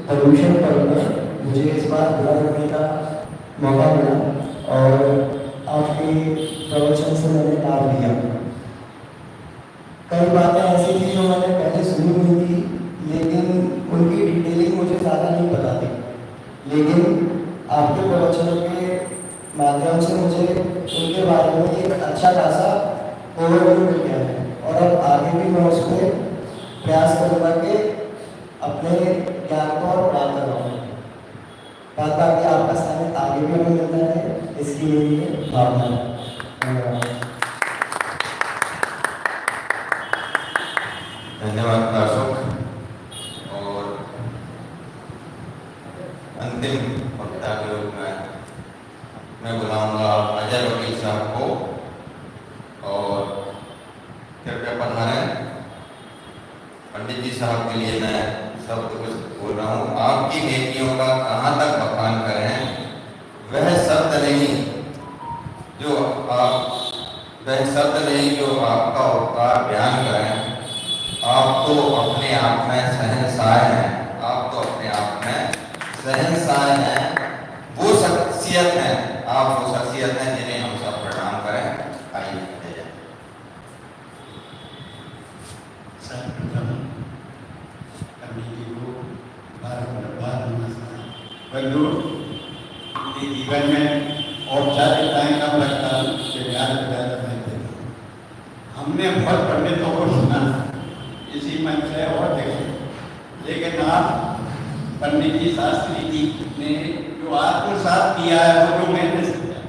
प्रदूषण पर में मुझे इस बार बुला करने का मौका मिला और आपके प्रवचन से मैंने लाभ लिया। कई बातें ऐसी थी जो मैंने पहले सुनी हुई थी, लेकिन उनकी डिटेलिंग मुझे ज़्यादा नहीं पता थी, लेकिन आपके प्रवचनों के माध्यम से मुझे उनके बारे में एक अच्छा खासा ओवरव्यू मिल गया है और अब आगे भी मैं उस पर प्रयास करूँगा कि अपने ज्ञान को और प्राप्त कराऊँ, ताकि आपका समय आगे भी हमें मिलता है, इसकी मेरी भावना है। धन्यवाद प्रासव। और अंतिम वक्ता के रूप में मैं बुलाऊंगा अजय वकील साहब को, और कृपया पधारें। पंडित जी साहब के लिए मैं शब्द कुछ बोल रहा हूँ। आपकी नेकियों का कहाँ तक बखान करें, वह शब्द नहीं जो आपका उपकार बयान करें। आप तो अपने आप में शहंशाह हैं, आप तो अपने आप में शहंशाह हैं। वो शख्सियत है, आप वो शख्सियत हैं जिन्हें हम सब प्रणाम करें। आइए। सर्वप्रथम पंडित जी को बार नमस्कार। बंधु, अपने जीवन में औपचारिकताएं कम रखता हमने बहुत पंडितों को सुना इसी मंच से और देखे, लेकिन आप पंडित जी शास्त्री जी ने जो आत्मसात किया है वो जो मैंने समझा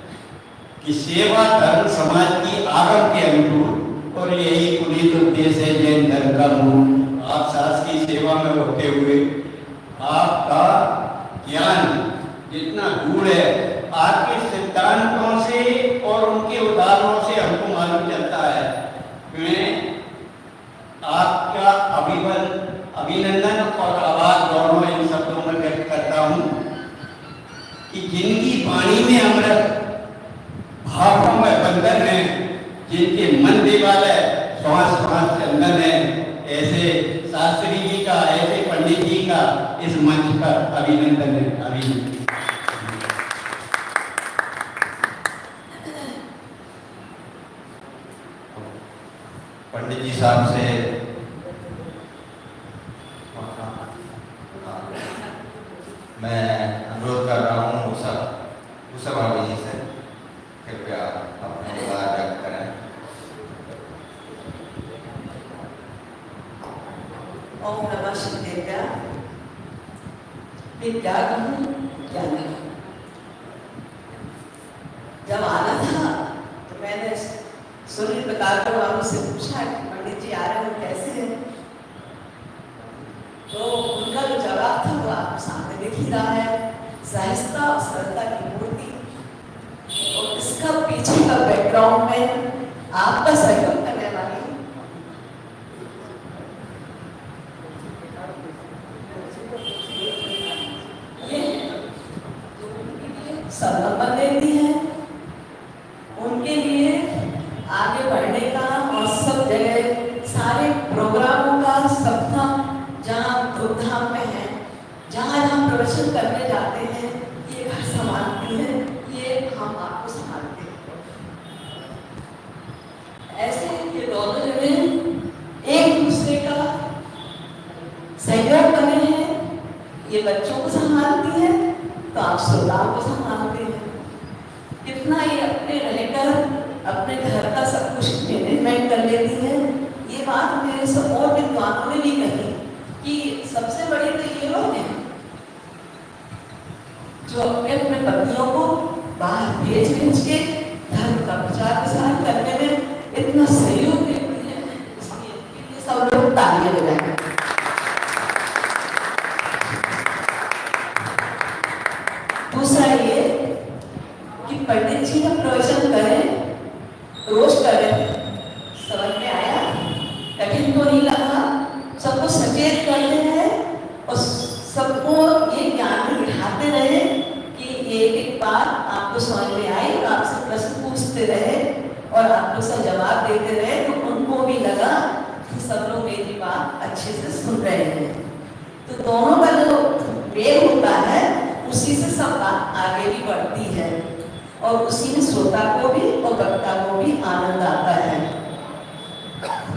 कि सेवा धर्म समाज की आगम के अनुरूप और यही पुनीत उद्देश्य है जैन धर्म का मूल। आप शासकीय सेवा में होते हुए आपका ज्ञान जितना गूढ़ है, आपके सिद्धांतों से और उनके उदाहरणों से हमको मालूम चलता है। मैं आपका अभिनंदन और आभार दोनों इन शब्दों में व्यक्त करता हूँ कि जिनकी वाणी में अमृत, भावों में बंधन है, जिनके मन देवालय श्वास श्वास चंदन है, ऐसे शास्त्री जी का, ऐसे पंडित जी का इस मंच पर अभिनंदन है। अभिनंदन। पंडित जी साहब से मैं अनुरोध कर रहा हूँ उषा भाभी जी से, कृपया अपने विचार व्यक्त करें। ओम नमः शिवाय। मैं क्या कहूँ क्या नहीं। जब आना था तो मैंने सुनील प्रकार को मुझसे पूछा कि पंडित जी आ रहे हो, कैसे हैं? तो उनका जो जवाब था वो आपको सामने दिख ही रहा है, सहजता और सरलता की मूर्ति। और इसका पीछे का बैकग्राउंड में आपका सहयोग करने वाली सब नंबर देती है, उनके लिए आगे बढ़ने का और सब जगह सारे प्रोग्रामों का सप्ताह जहाँ धूमधाम में है, जहाँ जहाँ प्रवचन करने जाते हैं, ये घर संभालती है, ये हम आपको संभालते हैं। ऐसे ये दोनों जगह एक दूसरे का सहयोग बने हैं। ये बच्चों को संभालती है तो आप श्रोताओं को संभालते हैं। कितना ये अपने रहकर अपने घर का सब कुछ मैनेजमेंट कर लेती है। ये बात मेरे सब और विद्वानों ने भी कही कि सबसे बड़ी तो ये लोग हैं जो अपने अपने पत्नियों को बाहर भेज के धर्म का प्रचार प्रसार करने में इतना सहयोग देती है। इसलिए सब लोग तालियां बजाएं। दूसरा ये कि पंडित जी का प्रवचन करें, रोज करें, समझ में आया, कठिन तो नहीं लगा, सबको सचेत करते हैं एक एक बात आपको समझ में आई और आपसे प्रश्न पूछते रहे और आपको सब जवाब देते रहे, तो उनको भी लगा कि सब लोग मेरी बात अच्छे से सुन रहे हैं। तो दोनों का जो मेल होता है उसी से सब बात आगे भी बढ़ती है और उसी में श्रोता को भी और वक्ता को भी आनंद आता है।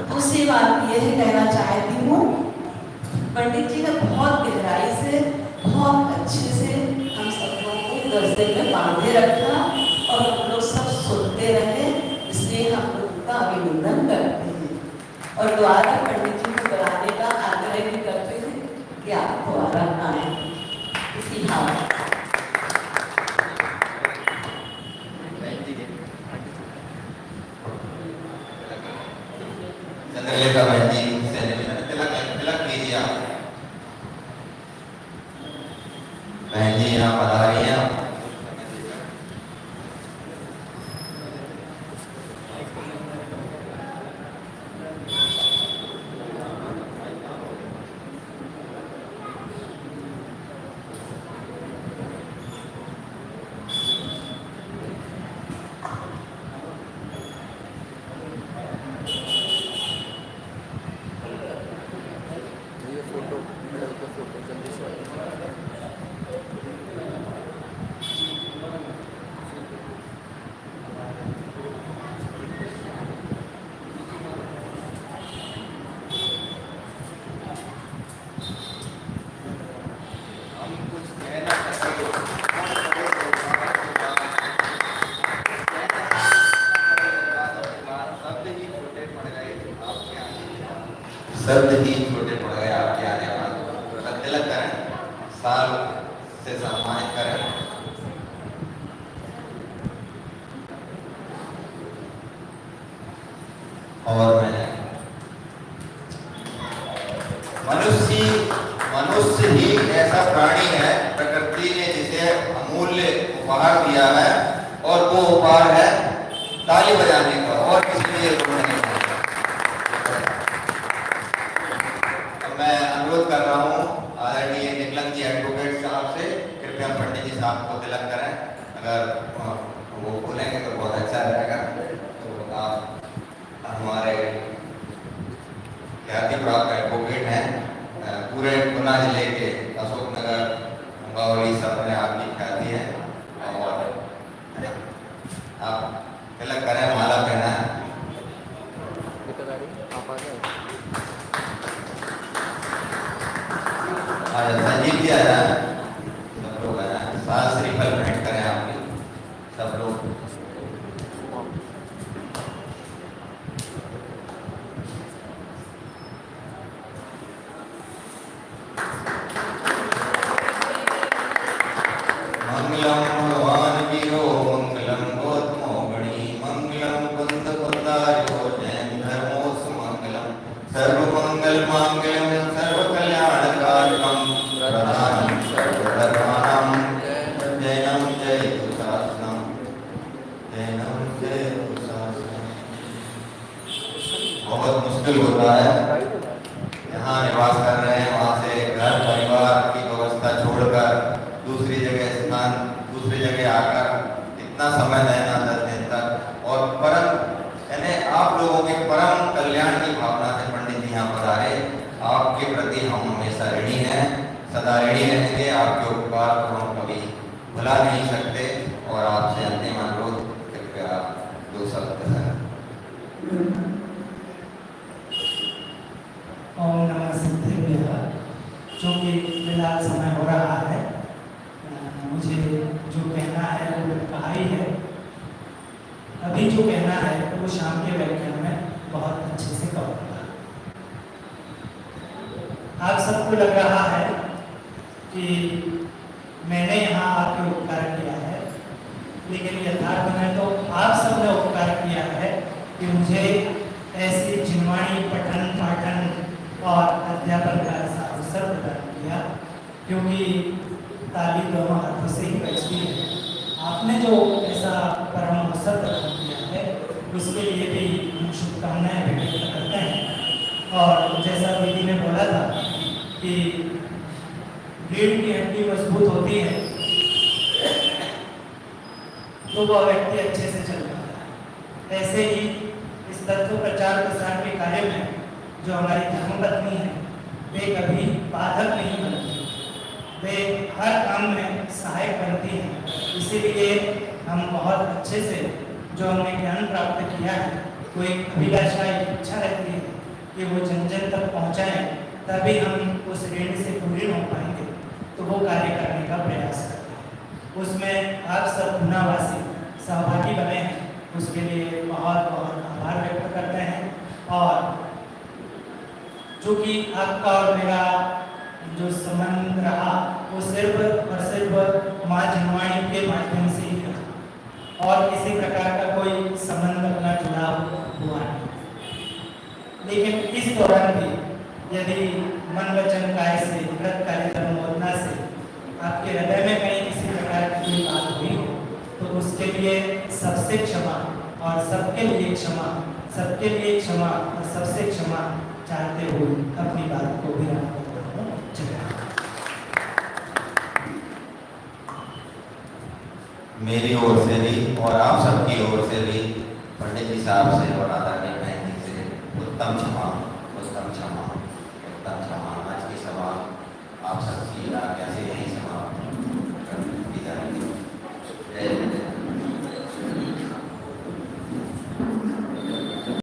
दूसरी बात यह कहना चाहती हूँ, पंडित जी ने बहुत गहराई से बहुत अच्छे से हम सब लोगों को दर्जे में बांधे रखा और हम लोग सब सुनते रहे, इसलिए हम लोग का अभिनंदन करते हैं और दोबारा पंडित जी को बुलाने का आग्रह भी करते हैं कि आप दोबारा आए इसी भाव। चंद्रलेखा बहन जी से तिलक कीजिए आप। बहन जी यहाँ बता रही हैं आप। शब्द ही छोटे पड़ गए आपके आने वाले। तिलक करें, साल से सम्मानित करें। और मैं मनुष्य ही ऐसा प्राणी है, प्रकृति ने जिसे अमूल्य उपहार दिया है और वो उपहार है ताली बजाने का और किसी लिए नहीं। मैं अनुरोध कर रहा हूँ आदरणीय निकलन जी एडवोकेट साहब से, कृपया पंडित जी साहब को तिलक करें। अगर वो बोलेंगे तो बहुत अच्छा रहेगा। तो आप हमारे ख्याति प्राप्त एडवोकेट हैं, पूरे गुना जिले के अशोकनगर गंगावली सब में आपकी ख्याति है और आप तिलक करें, माला पहना है। संजीव जी आया, सब लोग आया, साल श्रीफल भेंट करें आपकी सब लोग। मंगलम भगवान वीरो मंगलम गौतमो गणी मंगलम कुंद कुंदारो जैन धर्मो सुमंगलम सर्वमंगल मांगल्यम सर्वकल्याणकारकम प्रधानम सर्वधर्माणां जैनम जयतु शासनम जैनम जयतु शासनम। बहुत मुश्किल होता है यहाँ निवास कर रहे हैं, वहाँ से घर परिवार की व्यवस्था छोड़कर दूसरी जगह आकर इतना समय देना 10 दिन तक, और परम यानी आप लोगों के परम कल्याण की भावना से पंडित जी यहाँ पधारे। आपके प्रति हम हमेशा ऋणी हैं, सदा ऋणी रहेंगे। आपके उपकार को हम कभी भुला नहीं सकते और आपसे अंतिम अनुरोध, कृपया 2 शब्द कहें। ओम नमः सिद्धेभ्यः। जो कि फिलहाल समय हो रहा है, मुझे जो कहना है वो कहा ही है। अभी जो कहना है वो शाम के व्याख्यान में बहुत अच्छे से कहूँगा। आप सबको लग रहा है कि मैंने यहाँ आके उपकार किया है, लेकिन यथार्थ में तो आप सबने उपकार किया है कि मुझे ऐसी जिनवाणी पठन पाठन और अध्यापन का ऐसा अवसर प्रदान किया, क्योंकि ताली दोनों हाथों से ही बजती है। आपने जो ऐसा परम अवसर प्रदान किया है उसके लिए भी हम शुभकामनाएं व्यक्त करते हैं। और जैसा दीदी ने बोला था कि रीढ़ की हड्डी मजबूत होती है तो वह व्यक्ति अच्छे से चल पाता है। ऐसे ही इस तत्व प्रचार प्रसार के कार्य में जो हमारी धर्मपत्नी है वे कभी बाधक नहीं बनती, वे हर काम में सहायक बनती हैं। इसीलिए हम बहुत अच्छे से जो हमने ज्ञान प्राप्त किया है, कोई अभिलाषा इच्छा रहती है कि वो जन जन तक पहुँचाएँ, तभी हम उस ऋण से पूरी हो पाएंगे, तो वो कार्य करने का प्रयास करते हैं। उसमें आप सब गुनावासी सहभागी बने हैं, उसके लिए बहुत बहुत आभार व्यक्त करते हैं। और चूँकि आपका और मेरा जो संबंध रहा वो सिर्फ और सिर्फ माँ जनवाणी के माध्यम से ही रहा और किसी प्रकार का कोई संबंध अपना जुड़ाव हुआ नहीं। लेकिन इस दौरान भी यदि मन वचन काय से व्रत कार्यक्रम मोदना से आपके हृदय में कहीं किसी प्रकार की कोई बात हुई हो तो उसके लिए सबसे क्षमा और सबके लिए क्षमा, सबके लिए क्षमा और सबसे क्षमा चाहते हुए अपनी बात को भी मेरी ओर से भी और आप सबकी ओर से भी पंडित जी साहब से और आदरणीय बहन जी से उत्तम क्षमा, उत्तम क्षमा, उत्तम क्षमा।